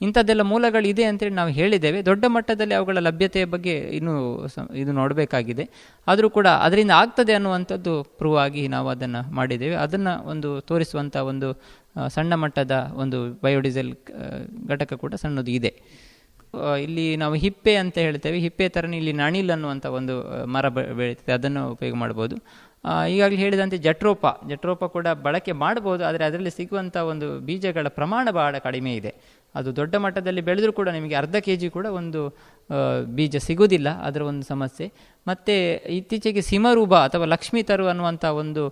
ಇಂಥದ್ದೆಲ್ಲ ಮೂಲಗಳಿದೆ ಅಂತೇಳಿ ನಾವು ಹೇಳಿದ್ದೇವೆ. ದೊಡ್ಡ ಮಟ್ಟದಲ್ಲಿ ಅವುಗಳ ಲಭ್ಯತೆಯ ಬಗ್ಗೆ ಇನ್ನೂ ಇದು ನೋಡಬೇಕಾಗಿದೆ. ಆದರೂ ಕೂಡ ಅದರಿಂದ ಆಗ್ತದೆ ಅನ್ನುವಂಥದ್ದು ಪ್ರೂವ್ ಆಗಿ ನಾವು ಅದನ್ನು ಮಾಡಿದ್ದೇವೆ. ಅದನ್ನು ಒಂದು ತೋರಿಸುವಂಥ ಒಂದು ಸಣ್ಣ ಮಟ್ಟದ ಒಂದು ಬಯೋಡೀಸೆಲ್ ಘಟಕ ಕೂಡ ಸಣ್ಣದು ಇದೆ. ಇಲ್ಲಿ ನಾವು ಹಿಪ್ಪೆ ಅಂತ ಹೇಳ್ತೇವೆ. ಹಿಪ್ಪೆ ಥರನೇ ಇಲ್ಲಿ ನಣಿಲ್ ಅನ್ನುವಂಥ ಒಂದು ಮರ ಬೆಳೀತದೆ, ಅದನ್ನು ಉಪಯೋಗ ಮಾಡ್ಬೋದು. ಈಗಾಗಲೇ ಹೇಳಿದಂತೆ ಜಟ್ರೋಪ ಕೂಡ ಬಳಕೆ ಮಾಡ್ಬೋದು, ಆದರೆ ಅದರಲ್ಲಿ ಸಿಗುವಂಥ ಒಂದು ಬೀಜಗಳ ಪ್ರಮಾಣ ಬಹಳ ಕಡಿಮೆ ಇದೆ. ಅದು ದೊಡ್ಡ ಮಟ್ಟದಲ್ಲಿ ಬೆಳೆದರೂ ಕೂಡ ನಿಮಗೆ ಅರ್ಧ kg ಕೂಡ ಒಂದು ಬೀಜ ಸಿಗೋದಿಲ್ಲ, ಅದರ ಒಂದು ಸಮಸ್ಯೆ. ಮತ್ತು ಇತ್ತೀಚೆಗೆ ಸಿಮರೂಬ ಅಥವಾ ಲಕ್ಷ್ಮೀ ತರು ಅನ್ನುವಂಥ ಒಂದು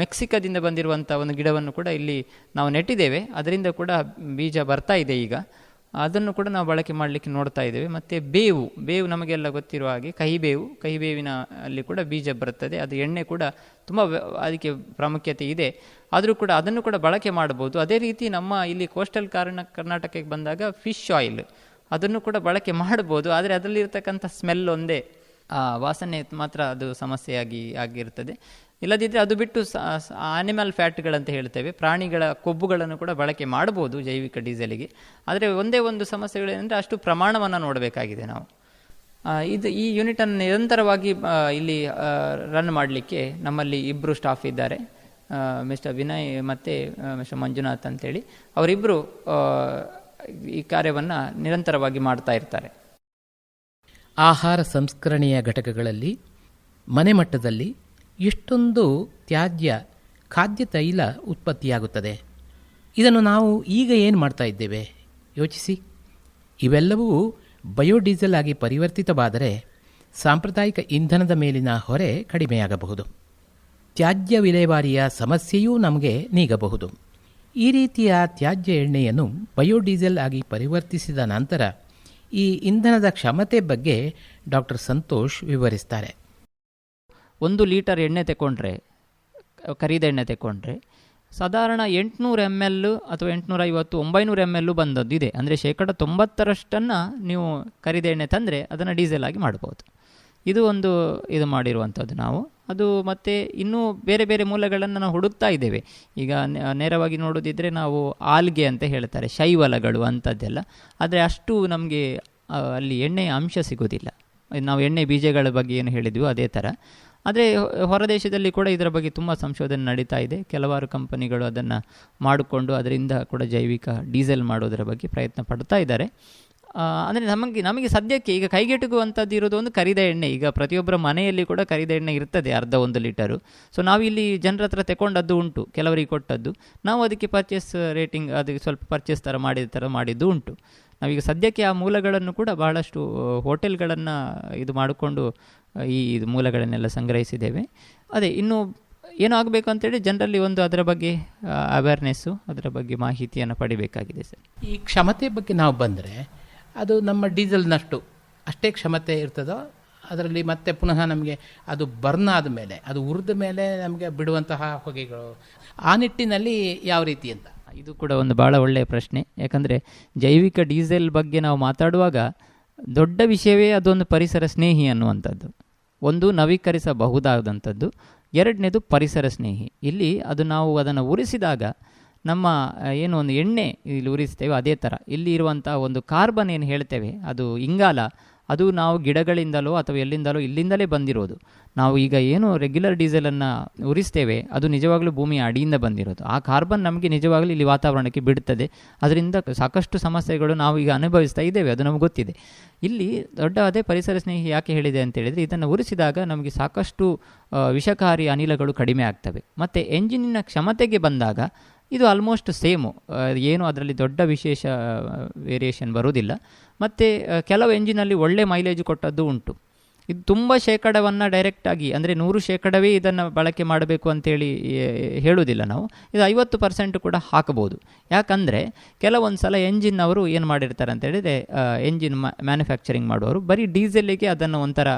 ಮೆಕ್ಸಿಕದಿಂದ ಬಂದಿರುವಂಥ ಒಂದು ಗಿಡವನ್ನು ಕೂಡ ಇಲ್ಲಿ ನಾವು ನೆಟ್ಟಿದ್ದೇವೆ. ಅದರಿಂದ ಕೂಡ ಬೀಜ ಬರ್ತಾ ಇದೆ ಈಗ. ಅದನ್ನು ಕೂಡ ನಾವು ಬಳಕೆ ಮಾಡಲಿಕ್ಕೆ ನೋಡ್ತಾ ಇದ್ದೇವೆ. ಮತ್ತು ಬೇವು ನಮಗೆಲ್ಲ ಗೊತ್ತಿರುವ ಹಾಗೆ ಕಹಿಬೇವಿನ ಅಲ್ಲಿ ಕೂಡ ಬೀಜ ಬರ್ತದೆ. ಅದು ಎಣ್ಣೆ ಕೂಡ ತುಂಬ ಅದಕ್ಕೆ ಪ್ರಾಮುಖ್ಯತೆ ಇದೆ. ಆದರೂ ಕೂಡ ಅದನ್ನು ಕೂಡ ಬಳಕೆ ಮಾಡ್ಬೋದು. ಅದೇ ರೀತಿ ನಮ್ಮ ಇಲ್ಲಿ ಕೋಸ್ಟಲ್ ಕರ್ನಾಟಕಕ್ಕೆ ಬಂದಾಗ ಫಿಶ್ ಆಯಿಲ್ ಅದನ್ನು ಕೂಡ ಬಳಕೆ ಮಾಡ್ಬೋದು. ಆದರೆ ಅದರಲ್ಲಿರ್ತಕ್ಕಂಥ ಸ್ಮೆಲ್ ಒಂದೇ, ವಾಸನೆ ಮಾತ್ರ ಅದು ಆಗಿರ್ತದೆ. ಇಲ್ಲದಿದ್ದರೆ ಅದು ಬಿಟ್ಟು ಆನಿಮಲ್ ಫ್ಯಾಟ್ಗಳಂತ ಹೇಳ್ತೇವೆ, ಪ್ರಾಣಿಗಳ ಕೊಬ್ಬುಗಳನ್ನು ಕೂಡ ಬಳಕೆ ಮಾಡ್ಬೋದು ಜೈವಿಕ ಡೀಸೆಲಿಗೆ. ಆದರೆ ಒಂದೇ ಒಂದು ಸಮಸ್ಯೆಗಳೇನೆಂದರೆ ಅಷ್ಟು ಪ್ರಮಾಣವನ್ನು ನೋಡಬೇಕಾಗಿದೆ ನಾವು. ಈ ಯೂನಿಟನ್ನು ನಿರಂತರವಾಗಿ ಇಲ್ಲಿ ರನ್ ಮಾಡಲಿಕ್ಕೆ ನಮ್ಮಲ್ಲಿ ಇಬ್ಬರು ಸ್ಟಾಫ್ ಇದ್ದಾರೆ, ಮಿಸ್ಟರ್ ವಿನಯ್ ಮತ್ತು ಮಿಸ್ಟರ್ ಮಂಜುನಾಥ್ ಅಂತೇಳಿ. ಅವರಿಬ್ಬರು ಈ ಕಾರ್ಯವನ್ನು ನಿರಂತರವಾಗಿ ಮಾಡ್ತಾ ಇರ್ತಾರೆ. ಆಹಾರ ಸಂಸ್ಕರಣೆಯ ಘಟಕಗಳಲ್ಲಿ ಮನೆ ಮಟ್ಟದಲ್ಲಿ ಎಷ್ಟೊಂದು ತ್ಯಾಜ್ಯ ಖಾದ್ಯ ತೈಲ ಉತ್ಪತ್ತಿಯಾಗುತ್ತದೆ. ಇದನ್ನು ನಾವು ಈಗ ಏನು ಮಾಡ್ತಾ ಇದ್ದೇವೆ ಯೋಚಿಸಿ. ಇವೆಲ್ಲವೂ ಬಯೋಡೀಸೆಲ್ ಆಗಿ ಪರಿವರ್ತಿತವಾದರೆ ಸಾಂಪ್ರದಾಯಿಕ ಇಂಧನದ ಮೇಲಿನ ಹೊರೆ ಕಡಿಮೆಯಾಗಬಹುದು. ತ್ಯಾಜ್ಯ ವಿಲೇವಾರಿಯ ಸಮಸ್ಯೆಯೂ ನಮಗೆ ನೀಗಬಹುದು. ಈ ರೀತಿಯ ತ್ಯಾಜ್ಯ ಎಣ್ಣೆಯನ್ನು ಬಯೋಡೀಸೆಲ್ ಆಗಿ ಪರಿವರ್ತಿಸಿದ ನಂತರ ಈ ಇಂಧನದ ಕ್ಷಮತೆ ಬಗ್ಗೆ ಡಾಕ್ಟರ್ ಸಂತೋಷ್ ವಿವರಿಸ್ತಾರೆ. 1 ಲೀಟರ್ ಎಣ್ಣೆ ತಗೊಂಡ್ರೆ, ಕರಿದ ಎಣ್ಣೆ ತಗೊಂಡ್ರೆ ಸಾಧಾರಣ 800 ml ಅಥವಾ 850, 900 ml ಬಂದದ್ದು ಇದೆ. ಅಂದರೆ 90% ನೀವು ಕರಿದ ಎಣ್ಣೆ ತಂದರೆ ಅದನ್ನು ಡೀಸೆಲ್ ಆಗಿ ಮಾಡ್ಬೋದು. ಇದು ಒಂದು ಇದು ಮಾಡಿರುವಂಥದ್ದು ನಾವು. ಅದು ಮತ್ತು ಇನ್ನೂ ಬೇರೆ ಬೇರೆ ಮೂಲಗಳನ್ನು ನಾವು ಹುಡುಕ್ತಾ ಇದ್ದೇವೆ. ಈಗ ನೇರವಾಗಿ ನೋಡೋದಿದ್ದರೆ ನಾವು ಆಲ್ಗೆ ಅಂತ ಹೇಳ್ತಾರೆ, ಶೈವಲಗಳು ಅಂಥದ್ದೆಲ್ಲ. ಆದರೆ ಅಷ್ಟು ನಮಗೆ ಅಲ್ಲಿ ಎಣ್ಣೆಯ ಅಂಶ ಸಿಗೋದಿಲ್ಲ. ನಾವು ಎಣ್ಣೆ ಬೀಜಗಳ ಬಗ್ಗೆ ಏನು ಹೇಳಿದ್ವಿ ಅದೇ ಥರ. ಆದರೆ ಹೊರದೇಶದಲ್ಲಿ ಕೂಡ ಇದರ ಬಗ್ಗೆ ತುಂಬ ಸಂಶೋಧನೆ ನಡೀತಾ ಇದೆ. ಕೆಲವಾರು ಕಂಪನಿಗಳು ಅದನ್ನು ಮಾಡಿಕೊಂಡು ಅದರಿಂದ ಕೂಡ ಜೈವಿಕ ಡೀಸೆಲ್ ಮಾಡೋದರ ಬಗ್ಗೆ ಪ್ರಯತ್ನ ಪಡ್ತಾ ಇದ್ದಾರೆ. ಅಂದರೆ ನಮಗೆ ಸದ್ಯಕ್ಕೆ ಈಗ ಕೈಗೆಟುಕುವಂಥದ್ದು ಇರೋದು ಒಂದು ಕರಿದ ಎಣ್ಣೆ. ಈಗ ಪ್ರತಿಯೊಬ್ಬರ ಮನೆಯಲ್ಲಿ ಕೂಡ ಕರಿದ ಎಣ್ಣೆ ಇರ್ತದೆ, ಅರ್ಧ 1 ಲೀಟರು. ಸೊ ನಾವಿಲ್ಲಿ ಜನರ ಹತ್ರ ತಗೊಂಡದ್ದು ಉಂಟು, ಕೆಲವರಿಗೆ ಕೊಟ್ಟದ್ದು. ನಾವು ಅದಕ್ಕೆ ಪರ್ಚೇಸ್ ರೇಟಿಂಗ್ ಅದಕ್ಕೆ ಸ್ವಲ್ಪ ಪರ್ಚೇಸ್ ಮಾಡಿದ್ದು ಉಂಟು. ನಾವೀಗ ಸದ್ಯಕ್ಕೆ ಆ ಮೂಲಗಳನ್ನು ಕೂಡ ಬಹಳಷ್ಟು ಹೋಟೆಲ್ಗಳನ್ನು ಇದು ಮಾಡಿಕೊಂಡು ಈ ಮೂಲಗಳನ್ನೆಲ್ಲ ಸಂಗ್ರಹಿಸಿದ್ದೇವೆ. ಅದೇ ಇನ್ನೂ ಏನೂ ಆಗಬೇಕು ಅಂತೇಳಿ ಜನರಲ್ಲಿ ಒಂದು ಅದರ ಬಗ್ಗೆ ಅವೇರ್ನೆಸ್ಸು, ಅದರ ಬಗ್ಗೆ ಮಾಹಿತಿಯನ್ನು ಪಡಿಬೇಕಾಗಿದೆ ಸರ್. ಈ ಕ್ಷಮತೆ ಬಗ್ಗೆ ನಾವು ಬಂದರೆ ಅದು ನಮ್ಮ ಡೀಸೆಲ್ನಷ್ಟು ಅಷ್ಟೇ ಕ್ಷಮತೆ ಇರ್ತದೋ, ಅದರಲ್ಲಿ ಮತ್ತೆ ಪುನಃ ನಮಗೆ ಅದು ಬರ್ನ್ ಆದ ಮೇಲೆ, ಅದು ಉರಿದ ಮೇಲೆ ನಮಗೆ ಬಿಡುವಂತಹ ಹೊಗೆಗಳು, ಆ ನಿಟ್ಟಿನಲ್ಲಿ ಯಾವ ರೀತಿ ಅಂತ? ಇದು ಕೂಡ ಒಂದು ಭಾಳ ಒಳ್ಳೆಯ ಪ್ರಶ್ನೆ. ಯಾಕಂದರೆ ಜೈವಿಕ ಡೀಸೆಲ್ ಬಗ್ಗೆ ನಾವು ಮಾತಾಡುವಾಗ ದೊಡ್ಡ ವಿಷಯವೇ ಅದೊಂದು ಪರಿಸರ ಸ್ನೇಹಿ ಅನ್ನುವಂಥದ್ದು. ಒಂದು ನವೀಕರಿಸಬಹುದಾದಂಥದ್ದು, ಎರಡನೇದು ಪರಿಸರ ಸ್ನೇಹಿ. ಇಲ್ಲಿ ನಾವು ಅದನ್ನು ಉರಿಸಿದಾಗ ನಮ್ಮ ಏನು ಒಂದು ಎಣ್ಣೆ ಇಲ್ಲಿ ಉರಿಸ್ತೇವೆ ಅದೇ ಥರ ಇಲ್ಲಿ ಇರುವಂಥ ಒಂದು ಕಾರ್ಬನ್ ಏನು ಹೇಳ್ತೇವೆ, ಅದು ಇಂಗಾಲ, ಅದು ನಾವು ಗಿಡಗಳಿಂದಲೋ ಅಥವಾ ಎಲ್ಲಿಂದಲೋ ಇಲ್ಲಿಂದಲೇ ಬಂದಿರೋದು. ನಾವು ಈಗ ಏನು ರೆಗ್ಯುಲರ್ ಡೀಸೆಲನ್ನು ಉರಿಸ್ತೇವೆ ಅದು ನಿಜವಾಗ್ಲೂ ಭೂಮಿಯ ಅಡಿಯಿಂದ ಬಂದಿರೋದು. ಆ ಕಾರ್ಬನ್ ನಮಗೆ ನಿಜವಾಗ್ಲೂ ಇಲ್ಲಿ ವಾತಾವರಣಕ್ಕೆ ಬಿಡುತ್ತದೆ. ಅದರಿಂದ ಸಾಕಷ್ಟು ಸಮಸ್ಯೆಗಳು ನಾವು ಈಗ ಅನುಭವಿಸ್ತಾ ಇದ್ದೇವೆ, ಅದು ನಮಗೆ ಗೊತ್ತಿದೆ. ಇಲ್ಲಿ ದೊಡ್ಡ ಅದೇ ಪರಿಸರ ಸ್ನೇಹಿ ಯಾಕೆ ಹೇಳಿದೆ ಅಂತೇಳಿದರೆ, ಇದನ್ನು ಉರಿಸಿದಾಗ ನಮಗೆ ಸಾಕಷ್ಟು ವಿಷಕಾರಿ ಅನಿಲಗಳು ಕಡಿಮೆ ಆಗ್ತವೆ. ಮತ್ತು ಎಂಜಿನಿನ ಕ್ಷಮತೆಗೆ ಬಂದಾಗ ಇದು ಆಲ್ಮೋಸ್ಟ್ ಸೇಮು, ಏನು ಅದರಲ್ಲಿ ದೊಡ್ಡ ವಿಶೇಷ ವೇರಿಯೇಷನ್ ಬರೋದಿಲ್ಲ. ಮತ್ತು ಕೆಲವು ಎಂಜಿನಲ್ಲಿ ಒಳ್ಳೆ ಮೈಲೇಜ್ ಕೊಟ್ಟದ್ದು ಉಂಟು. ಇದು ತುಂಬ ಶೇಕಡವನ್ನು ಡೈರೆಕ್ಟಾಗಿ ಅಂದರೆ 100% ಇದನ್ನು ಬಳಕೆ ಮಾಡಬೇಕು ಅಂತೇಳಿ ಹೇಳುವುದಿಲ್ಲ ನಾವು. ಇದು 50% ಕೂಡ ಹಾಕಬಹುದು. ಯಾಕಂದರೆ ಕೆಲವೊಂದು ಸಲ ಎಂಜಿನ್ನವರು ಏನು ಮಾಡಿರ್ತಾರೆ ಅಂತೇಳಿದರೆ, ಎಂಜಿನ್ ಮ್ಯಾನುಫ್ಯಾಕ್ಚರಿಂಗ್ ಮಾಡುವವರು ಬರೀ ಡೀಸೆಲ್ಲಿಗೆ ಅದನ್ನು ಒಂಥರ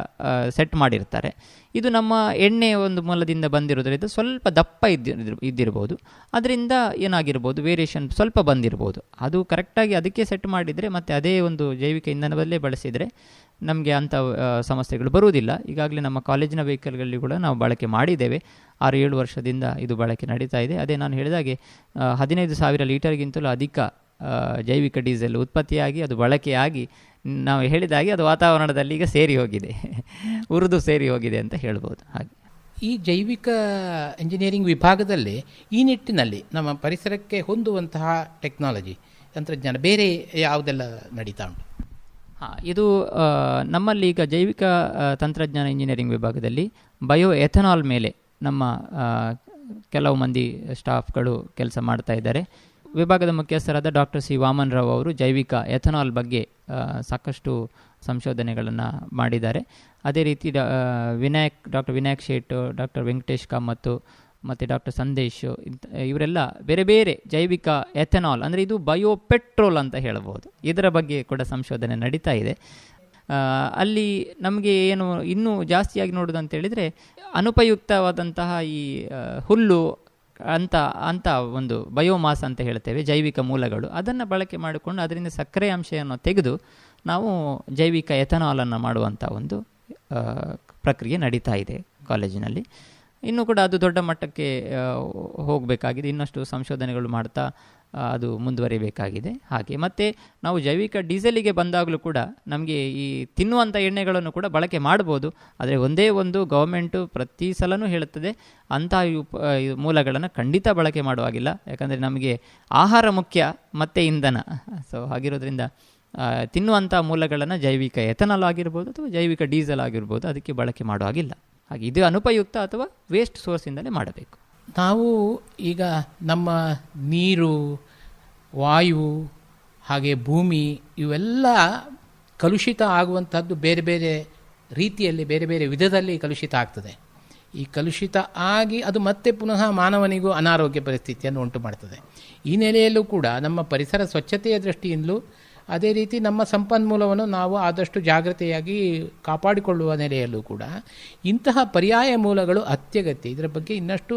ಸೆಟ್ ಮಾಡಿರ್ತಾರೆ. ಇದು ನಮ್ಮ ಎಣ್ಣೆ ಒಂದು ಮೂಲದಿಂದ ಬಂದಿರೋದ್ರಿಂದ ಸ್ವಲ್ಪ ದಪ್ಪ ಇದ್ದಿರ್ಬೋದು. ಅದರಿಂದ ಏನಾಗಿರ್ಬೋದು, ವೇರಿಯೇಷನ್ ಸ್ವಲ್ಪ ಬಂದಿರ್ಬೋದು. ಅದು ಕರೆಕ್ಟಾಗಿ ಅದಕ್ಕೆ ಸೆಟ್ ಮಾಡಿದರೆ ಮತ್ತು ಅದೇ ಒಂದು ಜೈವಿಕ ಇಂಧನದಲ್ಲೇ ಬಳಸಿದರೆ ನಮಗೆ ಅಂಥ ಸಮಸ್ಯೆಗಳು ಬರುವುದಿಲ್ಲ. ಈಗಾಗಲೇ ನಮ್ಮ ಕಾಲೇಜಿನ ವೆಹಿಕಲ್ಗಳಲ್ಲಿ ಕೂಡ ನಾವು ಬಳಕೆ ಮಾಡಿದ್ದೇವೆ. 6-7 ವರ್ಷದಿಂದ ಇದು ಬಳಕೆ ನಡೀತಾ ಇದೆ. ಅದೇ ನಾನು ಹೇಳಿದಾಗೆ 15,000 ಲೀಟರ್ಗಿಂತಲೂ ಅಧಿಕ ಜೈವಿಕ ಡೀಸೆಲ್ ಉತ್ಪತ್ತಿಯಾಗಿ ಅದು ಬಳಕೆಯಾಗಿ ನಾವು ಹೇಳಿದಾಗೆ ಅದು ವಾತಾವರಣದಲ್ಲಿ ಈಗ ಸೇರಿ ಹೋಗಿದೆ, ಉರಿದು ಸೇರಿ ಹೋಗಿದೆ ಅಂತ ಹೇಳ್ಬೋದು. ಹಾಗೆ ಈ ಜೈವಿಕ ಇಂಜಿನಿಯರಿಂಗ್ ವಿಭಾಗದಲ್ಲಿ ಈ ನಿಟ್ಟಿನಲ್ಲಿ ನಮ್ಮ ಪರಿಸರಕ್ಕೆ ಹೊಂದುವಂತಹ ಟೆಕ್ನಾಲಜಿ, ತಂತ್ರಜ್ಞಾನ ಬೇರೆ ಯಾವುದೆಲ್ಲ ನಡೀತಾ ಉಂಟು? ಇದು ನಮ್ಮಲ್ಲಿ ಈಗ ಜೈವಿಕ ತಂತ್ರಜ್ಞಾನ ಇಂಜಿನಿಯರಿಂಗ್ ವಿಭಾಗದಲ್ಲಿ ಬಯೋ ಎಥನಾಲ್ ಮೇಲೆ ನಮ್ಮ ಕೆಲವು ಮಂದಿ ಸ್ಟಾಫ್ಗಳು ಕೆಲಸ ಮಾಡ್ತಾ ಇದ್ದಾರೆ. ವಿಭಾಗದ ಮುಖ್ಯಸ್ಥರಾದ ಡಾಕ್ಟರ್ ಸಿ ವಾಮನ್ ರಾವ್ ಅವರು ಜೈವಿಕ ಎಥನಾಲ್ ಬಗ್ಗೆ ಸಾಕಷ್ಟು ಸಂಶೋಧನೆಗಳನ್ನು ಮಾಡಿದ್ದಾರೆ. ಅದೇ ರೀತಿ ಡಾಕ್ಟರ್ ವಿನಾಯಕ್ ಶೇಟ್, ಡಾಕ್ಟರ್ ವೆಂಕಟೇಶ್ ಕಾಮತ್ತು ಮತ್ತು ಡಾಕ್ಟರ್ ಸಂದೇಶ್ ಇವರೆಲ್ಲ ಬೇರೆ ಬೇರೆ ಜೈವಿಕ ಎಥನಾಲ್ ಅಂದರೆ ಇದು ಬಯೋಪೆಟ್ರೋಲ್ ಅಂತ ಹೇಳಬಹುದು, ಇದರ ಬಗ್ಗೆ ಕೂಡ ಸಂಶೋಧನೆ ನಡೀತಾ ಇದೆ. ಅಲ್ಲಿ ನಮಗೆ ಏನು ಇನ್ನೂ ಜಾಸ್ತಿಯಾಗಿ ನೋಡೋದು ಅಂತೇಳಿದರೆ ಅನುಪಯುಕ್ತವಾದಂತಹ ಈ ಹುಲ್ಲು ಅಂತ ಒಂದು ಬಯೋಮಾಸ್ ಅಂತ ಹೇಳ್ತೇವೆ, ಜೈವಿಕ ಮೂಲಗಳು, ಅದನ್ನು ಬಳಕೆ ಮಾಡಿಕೊಂಡು ಅದರಿಂದ ಸಕ್ಕರೆ ಅಂಶವನ್ನು ತೆಗೆದು ನಾವು ಜೈವಿಕ ಎಥನಾಲನ್ನು ಮಾಡುವಂಥ ಒಂದು ಪ್ರಕ್ರಿಯೆ ನಡೀತಾ ಇದೆ ಕಾಲೇಜಿನಲ್ಲಿ. ಇನ್ನೂ ಕೂಡ ಅದು ದೊಡ್ಡ ಮಟ್ಟಕ್ಕೆ ಹೋಗಬೇಕಾಗಿದೆ, ಇನ್ನಷ್ಟು ಸಂಶೋಧನೆಗಳು ಮಾಡ್ತಾ ಅದು ಮುಂದುವರಿಬೇಕಾಗಿದೆ. ಹಾಗೆ ಮತ್ತು ನಾವು ಜೈವಿಕ ಡೀಸೆಲಿಗೆ ಬಂದಾಗಲೂ ಕೂಡ ನಮಗೆ ಈ ತಿನ್ನುವಂಥ ಎಣ್ಣೆಗಳನ್ನು ಕೂಡ ಬಳಕೆ ಮಾಡ್ಬೋದು. ಆದರೆ ಒಂದೇ ಒಂದು ಗೌರ್ಮೆಂಟು ಪ್ರತಿ ಸಲನೂ ಹೇಳುತ್ತದೆ ಅಂಥ ಮೂಲಗಳನ್ನು ಖಂಡಿತ ಬಳಕೆ ಮಾಡುವಾಗಿಲ್ಲ. ಯಾಕಂದರೆ ನಮಗೆ ಆಹಾರ ಮುಖ್ಯ ಮತ್ತು ಇಂಧನ. ಸೊ ಹಾಗಿರೋದ್ರಿಂದ ತಿನ್ನುವಂಥ ಮೂಲಗಳನ್ನು ಜೈವಿಕ ಎಥನಾಲ್ ಆಗಿರ್ಬೋದು ಅಥವಾ ಜೈವಿಕ ಡೀಸೆಲ್ ಆಗಿರ್ಬೋದು ಅದಕ್ಕೆ ಬಳಕೆ ಮಾಡುವಾಗಿಲ್ಲ. ಹಾಗೆ ಇದು ಅನುಪಯುಕ್ತ ಅಥವಾ ವೇಸ್ಟ್ ಸೋರ್ಸಿಂದಲೇ ಮಾಡಬೇಕು. ನಾವು ಈಗ ನಮ್ಮ ನೀರು, ವಾಯು, ಹಾಗೆ ಭೂಮಿ ಇವೆಲ್ಲ ಕಲುಷಿತ ಆಗುವಂಥದ್ದು ಬೇರೆ ಬೇರೆ ರೀತಿಯಲ್ಲಿ, ಬೇರೆ ಬೇರೆ ವಿಧದಲ್ಲಿ ಕಲುಷಿತ ಆಗ್ತದೆ. ಈ ಕಲುಷಿತ ಆಗಿ ಅದು ಮತ್ತೆ ಪುನಃ ಮಾನವನಿಗೂ ಅನಾರೋಗ್ಯ ಪರಿಸ್ಥಿತಿಯನ್ನು ಉಂಟು ಮಾಡ್ತದೆ. ಈ ನೆಲೆಯಲ್ಲೂ ಕೂಡ ನಮ್ಮ ಪರಿಸರ ಸ್ವಚ್ಛತೆಯ ದೃಷ್ಟಿಯಿಂದಲೂ ಅದೇ ರೀತಿ ನಮ್ಮ ಸಂಪನ್ಮೂಲವನ್ನು ನಾವು ಆದಷ್ಟು ಜಾಗ್ರತೆಯಾಗಿ ಕಾಪಾಡಿಕೊಳ್ಳುವ ನೆಲೆಯಲ್ಲೂ ಕೂಡ ಇಂತಹ ಪರ್ಯಾಯ ಮೂಲಗಳು ಅತ್ಯಗತ್ಯ. ಇದರ ಬಗ್ಗೆ ಇನ್ನಷ್ಟು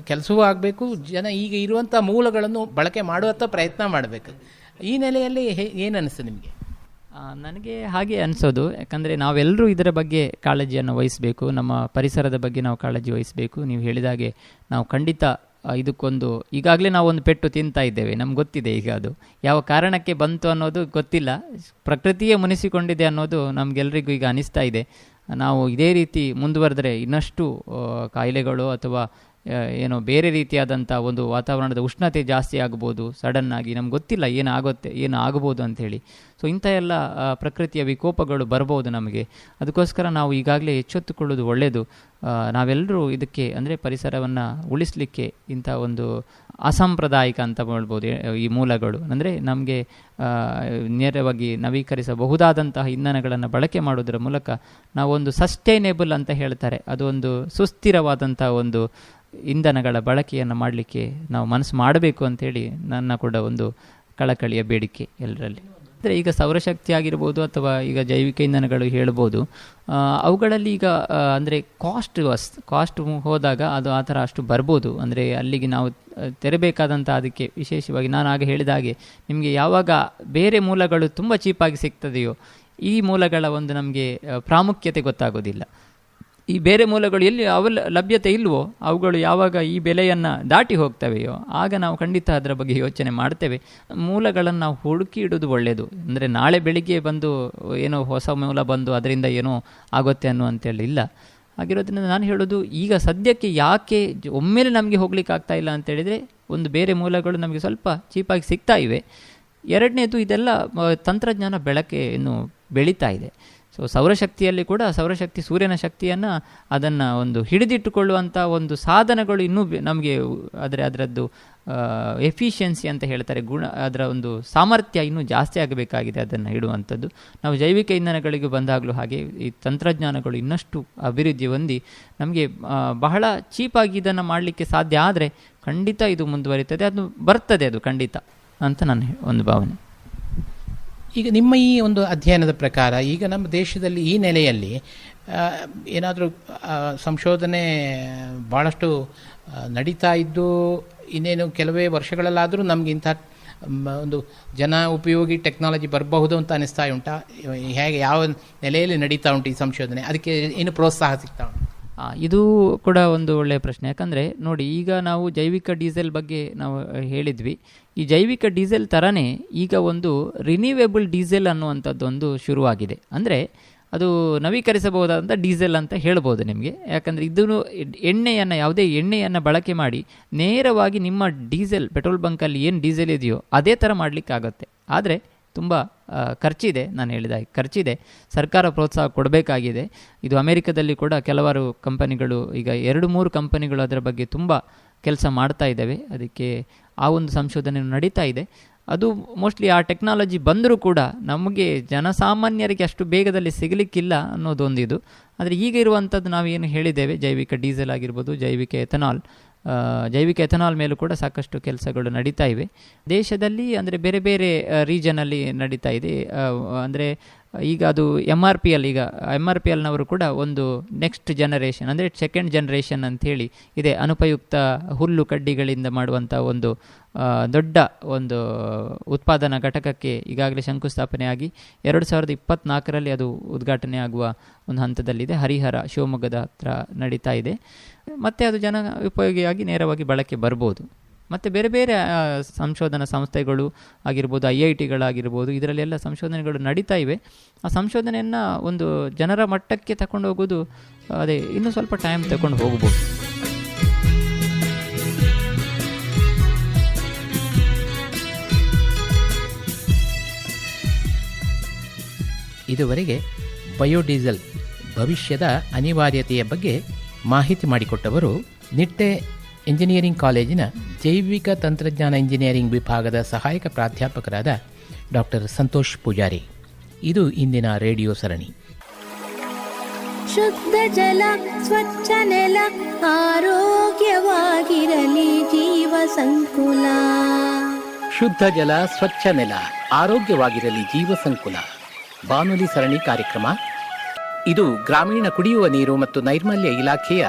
ಕೆಲಸವೂ ಆಗಬೇಕು. ಜನ ಈಗ ಇರುವಂಥ ಮೂಲಗಳನ್ನು ಬಳಕೆ ಮಾಡುವಂಥ ಪ್ರಯತ್ನ ಮಾಡಬೇಕು. ಈ ನೆಲೆಯಲ್ಲಿ ಏನು ಅನಿಸ್ತದೆ ನಿಮಗೆ? ನನಗೆ ಹಾಗೆ ಅನಿಸೋದು, ಯಾಕಂದರೆ ನಾವೆಲ್ಲರೂ ಇದರ ಬಗ್ಗೆ ಕಾಳಜಿಯನ್ನು ವಹಿಸಬೇಕು, ನಮ್ಮ ಪರಿಸರದ ಬಗ್ಗೆ ನಾವು ಕಾಳಜಿ ವಹಿಸಬೇಕು. ನೀವು ಹೇಳಿದಾಗೆ ನಾವು ಖಂಡಿತ ಇದಕ್ಕೊಂದು ಈಗಾಗಲೇ ನಾವು ಒಂದು ಪೆಟ್ಟು ತಿಂತಾ ಇದ್ದೇವೆ, ನಮ್ಗೆ ಗೊತ್ತಿದೆ. ಈಗ ಅದು ಯಾವ ಕಾರಣಕ್ಕೆ ಬಂತು ಅನ್ನೋದು ಗೊತ್ತಿಲ್ಲ, ಪ್ರಕೃತಿಯೇ ಮುನಿಸಿಕೊಂಡಿದೆ ಅನ್ನೋದು ನಮಗೆಲ್ಲರಿಗೂ ಈಗ ಅನಿಸ್ತಾ ಇದೆ. ನಾವು ಇದೇ ರೀತಿ ಮುಂದುವರೆದರೆ ಇನ್ನಷ್ಟು ಕಾಯಿಲೆಗಳು ಅಥವಾ ಏನೋ ಬೇರೆ ರೀತಿಯಾದಂಥ ಒಂದು ವಾತಾವರಣದ ಉಷ್ಣತೆ ಜಾಸ್ತಿ ಆಗ್ಬೋದು ಸಡನ್ನಾಗಿ, ನಮ್ಗೆ ಗೊತ್ತಿಲ್ಲ ಏನು ಆಗ್ಬೋದು ಅಂಥೇಳಿ. ಸೊ ಇಂಥ ಎಲ್ಲ ಪ್ರಕೃತಿಯ ವಿಕೋಪಗಳು ಬರ್ಬೋದು ನಮಗೆ. ಅದಕ್ಕೋಸ್ಕರ ನಾವು ಈಗಾಗಲೇ ಎಚ್ಚೆತ್ತುಕೊಳ್ಳೋದು ಒಳ್ಳೆಯದು. ನಾವೆಲ್ಲರೂ ಇದಕ್ಕೆ ಅಂದರೆ ಪರಿಸರವನ್ನು ಉಳಿಸಲಿಕ್ಕೆ ಇಂಥ ಒಂದು ಅಸಾಂಪ್ರದಾಯಿಕ ಅಂತ ಹೇಳ್ಬೋದು ಈ ಮೂಲಗಳು, ಅಂದರೆ ನಮಗೆ ನೇರವಾಗಿ ನವೀಕರಿಸಬಹುದಾದಂತಹ ಇಂಧನಗಳನ್ನು ಬಳಕೆ ಮಾಡೋದರ ಮೂಲಕ ನಾವೊಂದು ಸಸ್ಟೈನೇಬಲ್ ಅಂತ ಹೇಳ್ತಾರೆ, ಅದು ಒಂದು ಸುಸ್ಥಿರವಾದಂಥ ಒಂದು ಇಂಧನಗಳ ಬಳಕೆಯನ್ನು ಮಾಡಲಿಕ್ಕೆ ನಾವು ಮನಸ್ಸು ಮಾಡಬೇಕು ಅಂಥೇಳಿ ನನ್ನ ಕೂಡ ಒಂದು ಕಳಕಳಿಯ ಬೇಡಿಕೆ ಎಲ್ಲರಲ್ಲಿ. ಅಂದರೆ ಈಗ ಸೌರಶಕ್ತಿ ಆಗಿರ್ಬೋದು ಅಥವಾ ಈಗ ಜೈವಿಕ ಇಂಧನಗಳು ಹೇಳ್ಬೋದು, ಅವುಗಳಲ್ಲಿ ಈಗ ಅಂದರೆ ಕಾಸ್ಟ್ ಹೋದಾಗ ಅದು ಆ ಥರ ಅಷ್ಟು ಬರ್ಬೋದು. ಅಂದರೆ ಅಲ್ಲಿಗೆ ನಾವು ತೆರಬೇಕಾದಂಥ ಅದಕ್ಕೆ ವಿಶೇಷವಾಗಿ ನಾನು ಆಗ ಹೇಳಿದ ಹಾಗೆ ನಿಮಗೆ ಯಾವಾಗ ಬೇರೆ ಮೂಲಗಳು ತುಂಬ ಚೀಪಾಗಿ ಸಿಗ್ತದೆಯೋ ಈ ಮೂಲಗಳ ಒಂದು ನಮಗೆ ಪ್ರಾಮುಖ್ಯತೆ ಗೊತ್ತಾಗೋದಿಲ್ಲ. ಈ ಬೇರೆ ಮೂಲಗಳು ಎಲ್ಲಿ ಲಭ್ಯತೆ ಇಲ್ವೋ ಅವುಗಳು ಯಾವಾಗ ಈ ಬೆಲೆಯನ್ನು ದಾಟಿ ಹೋಗ್ತವೆಯೋ ಆಗ ನಾವು ಖಂಡಿತ ಅದರ ಬಗ್ಗೆ ಯೋಚನೆ ಮಾಡ್ತೇವೆ. ಮೂಲಗಳನ್ನು ನಾವು ಹುಡುಕಿ ಇಡೋದು ಒಳ್ಳೆಯದು. ಅಂದರೆ ನಾಳೆ ಬೆಳಿಗ್ಗೆ ಬಂದು ಏನೋ ಹೊಸ ಮೂಲ ಬಂದು ಅದರಿಂದ ಏನೋ ಆಗುತ್ತೆ ಅನ್ನುವಂಥೇಳಿ ಇಲ್ಲ. ಹಾಗಿರೋದ್ರಿಂದ ನಾನು ಹೇಳೋದು ಈಗ ಸದ್ಯಕ್ಕೆ ಯಾಕೆ ಒಮ್ಮೆಲೆ ನಮಗೆ ಹೋಗ್ಲಿಕ್ಕೆ ಆಗ್ತಾ ಇಲ್ಲ ಅಂತೇಳಿದರೆ ಒಂದು ಬೇರೆ ಮೂಲಗಳು ನಮಗೆ ಸ್ವಲ್ಪ ಚೀಪಾಗಿ ಸಿಗ್ತಾ ಇವೆ. ಎರಡನೇದು ಇದೆಲ್ಲ ತಂತ್ರಜ್ಞಾನ ಬೆಳಕೆ ಇನ್ನು ಬೆಳೀತಾ ಇದೆ. ಸೊ ಸೌರಶಕ್ತಿಯಲ್ಲಿ ಕೂಡ ಸೌರಶಕ್ತಿ ಸೂರ್ಯನ ಅದನ್ನು ಒಂದು ಹಿಡಿದಿಟ್ಟುಕೊಳ್ಳುವಂಥ ಒಂದು ಸಾಧನಗಳು ಇನ್ನೂ ನಮಗೆ ಅದರದ್ದು ಎಫಿಷಿಯನ್ಸಿ ಅಂತ ಹೇಳ್ತಾರೆ, ಅದರ ಒಂದು ಸಾಮರ್ಥ್ಯ ಇನ್ನೂ ಜಾಸ್ತಿ ಆಗಬೇಕಾಗಿದೆ ಅದನ್ನು ಇಡುವಂಥದ್ದು. ನಾವು ಜೈವಿಕ ಇಂಧನಗಳಿಗೆ ಬಂದಾಗಲೂ ಹಾಗೆ ಈ ತಂತ್ರಜ್ಞಾನಗಳು ಇನ್ನಷ್ಟು ಅಭಿವೃದ್ಧಿ ಹೊಂದಿ ನಮಗೆ ಬಹಳ ಚೀಪಾಗಿ ಇದನ್ನು ಮಾಡಲಿಕ್ಕೆ ಸಾಧ್ಯ ಆದರೆ ಖಂಡಿತ ಇದು ಮುಂದುವರಿತದೆ, ಅದು ಬರ್ತದೆ ಅದು ಖಂಡಿತ ಅಂತ ನನ್ನ ಒಂದು ಭಾವನೆ. ಈಗ ನಿಮ್ಮ ಈ ಒಂದು ಅಧ್ಯಯನದ ಪ್ರಕಾರ ಈಗ ನಮ್ಮ ದೇಶದಲ್ಲಿ ಈ ನೆಲೆಯಲ್ಲಿ ಏನಾದರೂ ಸಂಶೋಧನೆ ಭಾಳಷ್ಟು ನಡೀತಾ ಇದ್ದು ಇನ್ನೇನು ಕೆಲವೇ ವರ್ಷಗಳಲ್ಲಾದರೂ ನಮಗೆ ಇಂಥ ಒಂದು ಜನ ಉಪಯೋಗಿ ಟೆಕ್ನಾಲಜಿ ಬರಬಹುದು ಅಂತ ಅನಿಸ್ತಾ ಉಂಟಾ? ಹೇಗೆ ಯಾವ ನೆಲೆಯಲ್ಲಿ ನಡೀತಾ ಉಂಟು ಈ ಸಂಶೋಧನೆ? ಅದಕ್ಕೆ ಏನು ಪ್ರೋತ್ಸಾಹ ಸಿಗ್ತಾ ಉಂಟು? ಇದು ಕೂಡ ಒಂದು ಒಳ್ಳೆಯ ಪ್ರಶ್ನೆ. ಯಾಕಂದರೆ ನೋಡಿ, ಈಗ ನಾವು ಜೈವಿಕ ಡೀಸೆಲ್ ಬಗ್ಗೆ ನಾವು ಹೇಳಿದ್ವಿ. ಈ ಜೈವಿಕ ಡೀಸೆಲ್ ಥರನೇ ಈಗ ಒಂದು ರಿನ್ಯೂವೇಬಲ್ ಡೀಸೆಲ್ ಅನ್ನುವಂಥದ್ದೊಂದು ಶುರುವಾಗಿದೆ. ಅಂದರೆ ಅದು ನವೀಕರಿಸಬಹುದಾದಂಥ ಡೀಸೆಲ್ ಅಂತ ಹೇಳ್ಬೋದು ನಿಮಗೆ. ಯಾಕಂದರೆ ಇದನ್ನು ಎಣ್ಣೆಯನ್ನು ಯಾವುದೇ ಎಣ್ಣೆಯನ್ನು ಬಳಕೆ ಮಾಡಿ ನೇರವಾಗಿ ನಿಮ್ಮ ಡೀಸೆಲ್ ಪೆಟ್ರೋಲ್ ಬಂಕಲ್ಲಿ ಏನು ಡೀಸೆಲ್ ಇದೆಯೋ ಅದೇ ಥರ ಮಾಡಲಿಕ್ಕಾಗತ್ತೆ. ಆದರೆ ತುಂಬ ಖರ್ಚಿದೆ. ನಾನು ಹೇಳಿದ ಖರ್ಚಿದೆ. ಸರ್ಕಾರ ಪ್ರೋತ್ಸಾಹ ಕೊಡಬೇಕಾಗಿದೆ. ಇದು ಅಮೆರಿಕದಲ್ಲಿ ಕೂಡ ಕೆಲವಾರು ಕಂಪನಿಗಳು, ಈಗ 2-3 ಕಂಪನಿಗಳು ಅದರ ಬಗ್ಗೆ ತುಂಬ ಕೆಲಸ ಮಾಡ್ತಾ ಇದ್ದಾವೆ. ಅದಕ್ಕೆ ಆ ಒಂದು ಸಂಶೋಧನೆ ನಡೀತಾ ಇದೆ. ಅದು ಮೋಸ್ಟ್ಲಿ ಆ ಟೆಕ್ನಾಲಜಿ ಬಂದರೂ ಕೂಡ ನಮಗೆ ಜನಸಾಮಾನ್ಯರಿಗೆ ಅಷ್ಟು ಬೇಗದಲ್ಲಿ ಸಿಗಲಿಕ್ಕಿಲ್ಲ ಅನ್ನೋದೊಂದಿದು. ಆದರೆ ಈಗ ಇರುವಂಥದ್ದು ನಾವೇನು ಹೇಳಿದ್ದೇವೆ, ಜೈವಿಕ ಡೀಸೆಲ್ ಆಗಿರ್ಬೋದು, ಜೈವಿಕ ಎಥನಾಲ್ ಮೇಲೂ ಕೂಡ ಸಾಕಷ್ಟು ಕೆಲಸಗಳು ನಡೀತಾ ಇವೆ ದೇಶದಲ್ಲಿ. ಅಂದರೆ ಬೇರೆ ಬೇರೆ ರೀಜನಲ್ಲಿ ನಡೀತಾ ಇದೆ. ಅಂದರೆ ಈಗ ಅದು MRPLನವರು ಕೂಡ ಒಂದು ನೆಕ್ಸ್ಟ್ ಜನರೇಷನ್, ಅಂದರೆ ಸೆಕೆಂಡ್ ಜನರೇಷನ್ ಅಂಥೇಳಿ ಇದೆ. ಅನುಪಯುಕ್ತ ಹುಲ್ಲು ಕಡ್ಡಿಗಳಿಂದ ಮಾಡುವಂಥ ಒಂದು ದೊಡ್ಡ ಒಂದು ಉತ್ಪಾದನಾ ಘಟಕಕ್ಕೆ ಈಗಾಗಲೇ ಶಂಕುಸ್ಥಾಪನೆ ಆಗಿ 2024ರಲ್ಲಿ ಅದು ಉದ್ಘಾಟನೆ ಆಗುವ ಒಂದು ಹಂತದಲ್ಲಿದೆ. ಹರಿಹರ, ಶಿವಮೊಗ್ಗದ ಹತ್ರ ನಡೀತಾ ಇದೆ. ಮತ್ತು ಅದು ಜನ ಉಪಯೋಗಿಯಾಗಿ ನೇರವಾಗಿ ಬಳಕೆ ಬರ್ಬೋದು. ಮತ್ತು ಬೇರೆ ಬೇರೆ ಸಂಶೋಧನಾ ಸಂಸ್ಥೆಗಳು ಆಗಿರ್ಬೋದು, IITಗಳಾಗಿರ್ಬೋದು, ಇದರಲ್ಲೆಲ್ಲ ಸಂಶೋಧನೆಗಳು ನಡೀತಾ ಇವೆ. ಆ ಸಂಶೋಧನೆಯನ್ನು ಒಂದು ಜನರ ಮಟ್ಟಕ್ಕೆ ತಗೊಂಡು ಹೋಗೋದು ಅದೇ ಇನ್ನೂ ಸ್ವಲ್ಪ ಟೈಮ್ ತಗೊಂಡು ಹೋಗ್ಬೋದು. ಇದುವರೆಗೆ ಬಯೋಡೀಸೆಲ್ ಭವಿಷ್ಯದ ಅನಿವಾರ್ಯತೆಯ ಬಗ್ಗೆ ಮಾಹಿತಿ ಮಾಡಿಕೊಟ್ಟವರು ನಿಟ್ಟೆ ಇಂಜಿನಿಯರಿಂಗ್ ಕಾಲೇಜಿನ ಜೈವಿಕ ತಂತ್ರಜ್ಞಾನ ಇಂಜಿನಿಯರಿಂಗ್ ವಿಭಾಗದ ಸಹಾಯಕ ಪ್ರಾಧ್ಯಾಪಕರಾದ ಡಾಕ್ಟರ್ ಸಂತೋಷ್ ಪೂಜಾರಿ. ಇದು ಇಂದಿನ ರೇಡಿಯೋ ಸರಣಿ. ಶುದ್ಧ ಜಲ, ಸ್ವಚ್ಛ ನೆಲ, ಆರೋಗ್ಯವಾಗಿರಲಿ ಜೀವ ಸಂಕುಲ. ಶುದ್ಧ ಜಲ, ಸ್ವಚ್ಛ ನೆಲ, ಆರೋಗ್ಯವಾಗಿರಲಿ ಜೀವ ಸಂಕುಲ ಬಾನುಲಿ ಸರಣಿ ಕಾರ್ಯಕ್ರಮ. ಇದು ಗ್ರಾಮೀಣ ಕುಡಿಯುವ ನೀರು ಮತ್ತು ನೈರ್ಮಲ್ಯ ಇಲಾಖೆಯ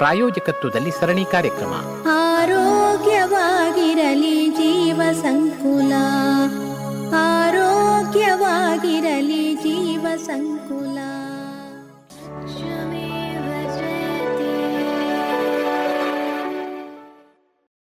ಪ್ರಾಯೋಜಕತ್ವದಲ್ಲಿ ಸರಣಿ ಕಾರ್ಯಕ್ರಮ. ಆರೋಗ್ಯವಾಗಿರಲಿ ಜೀವ ಸಂಕುಲ, ಆರೋಗ್ಯವಾಗಿರಲಿ ಜೀವ ಸಂಕುಲ.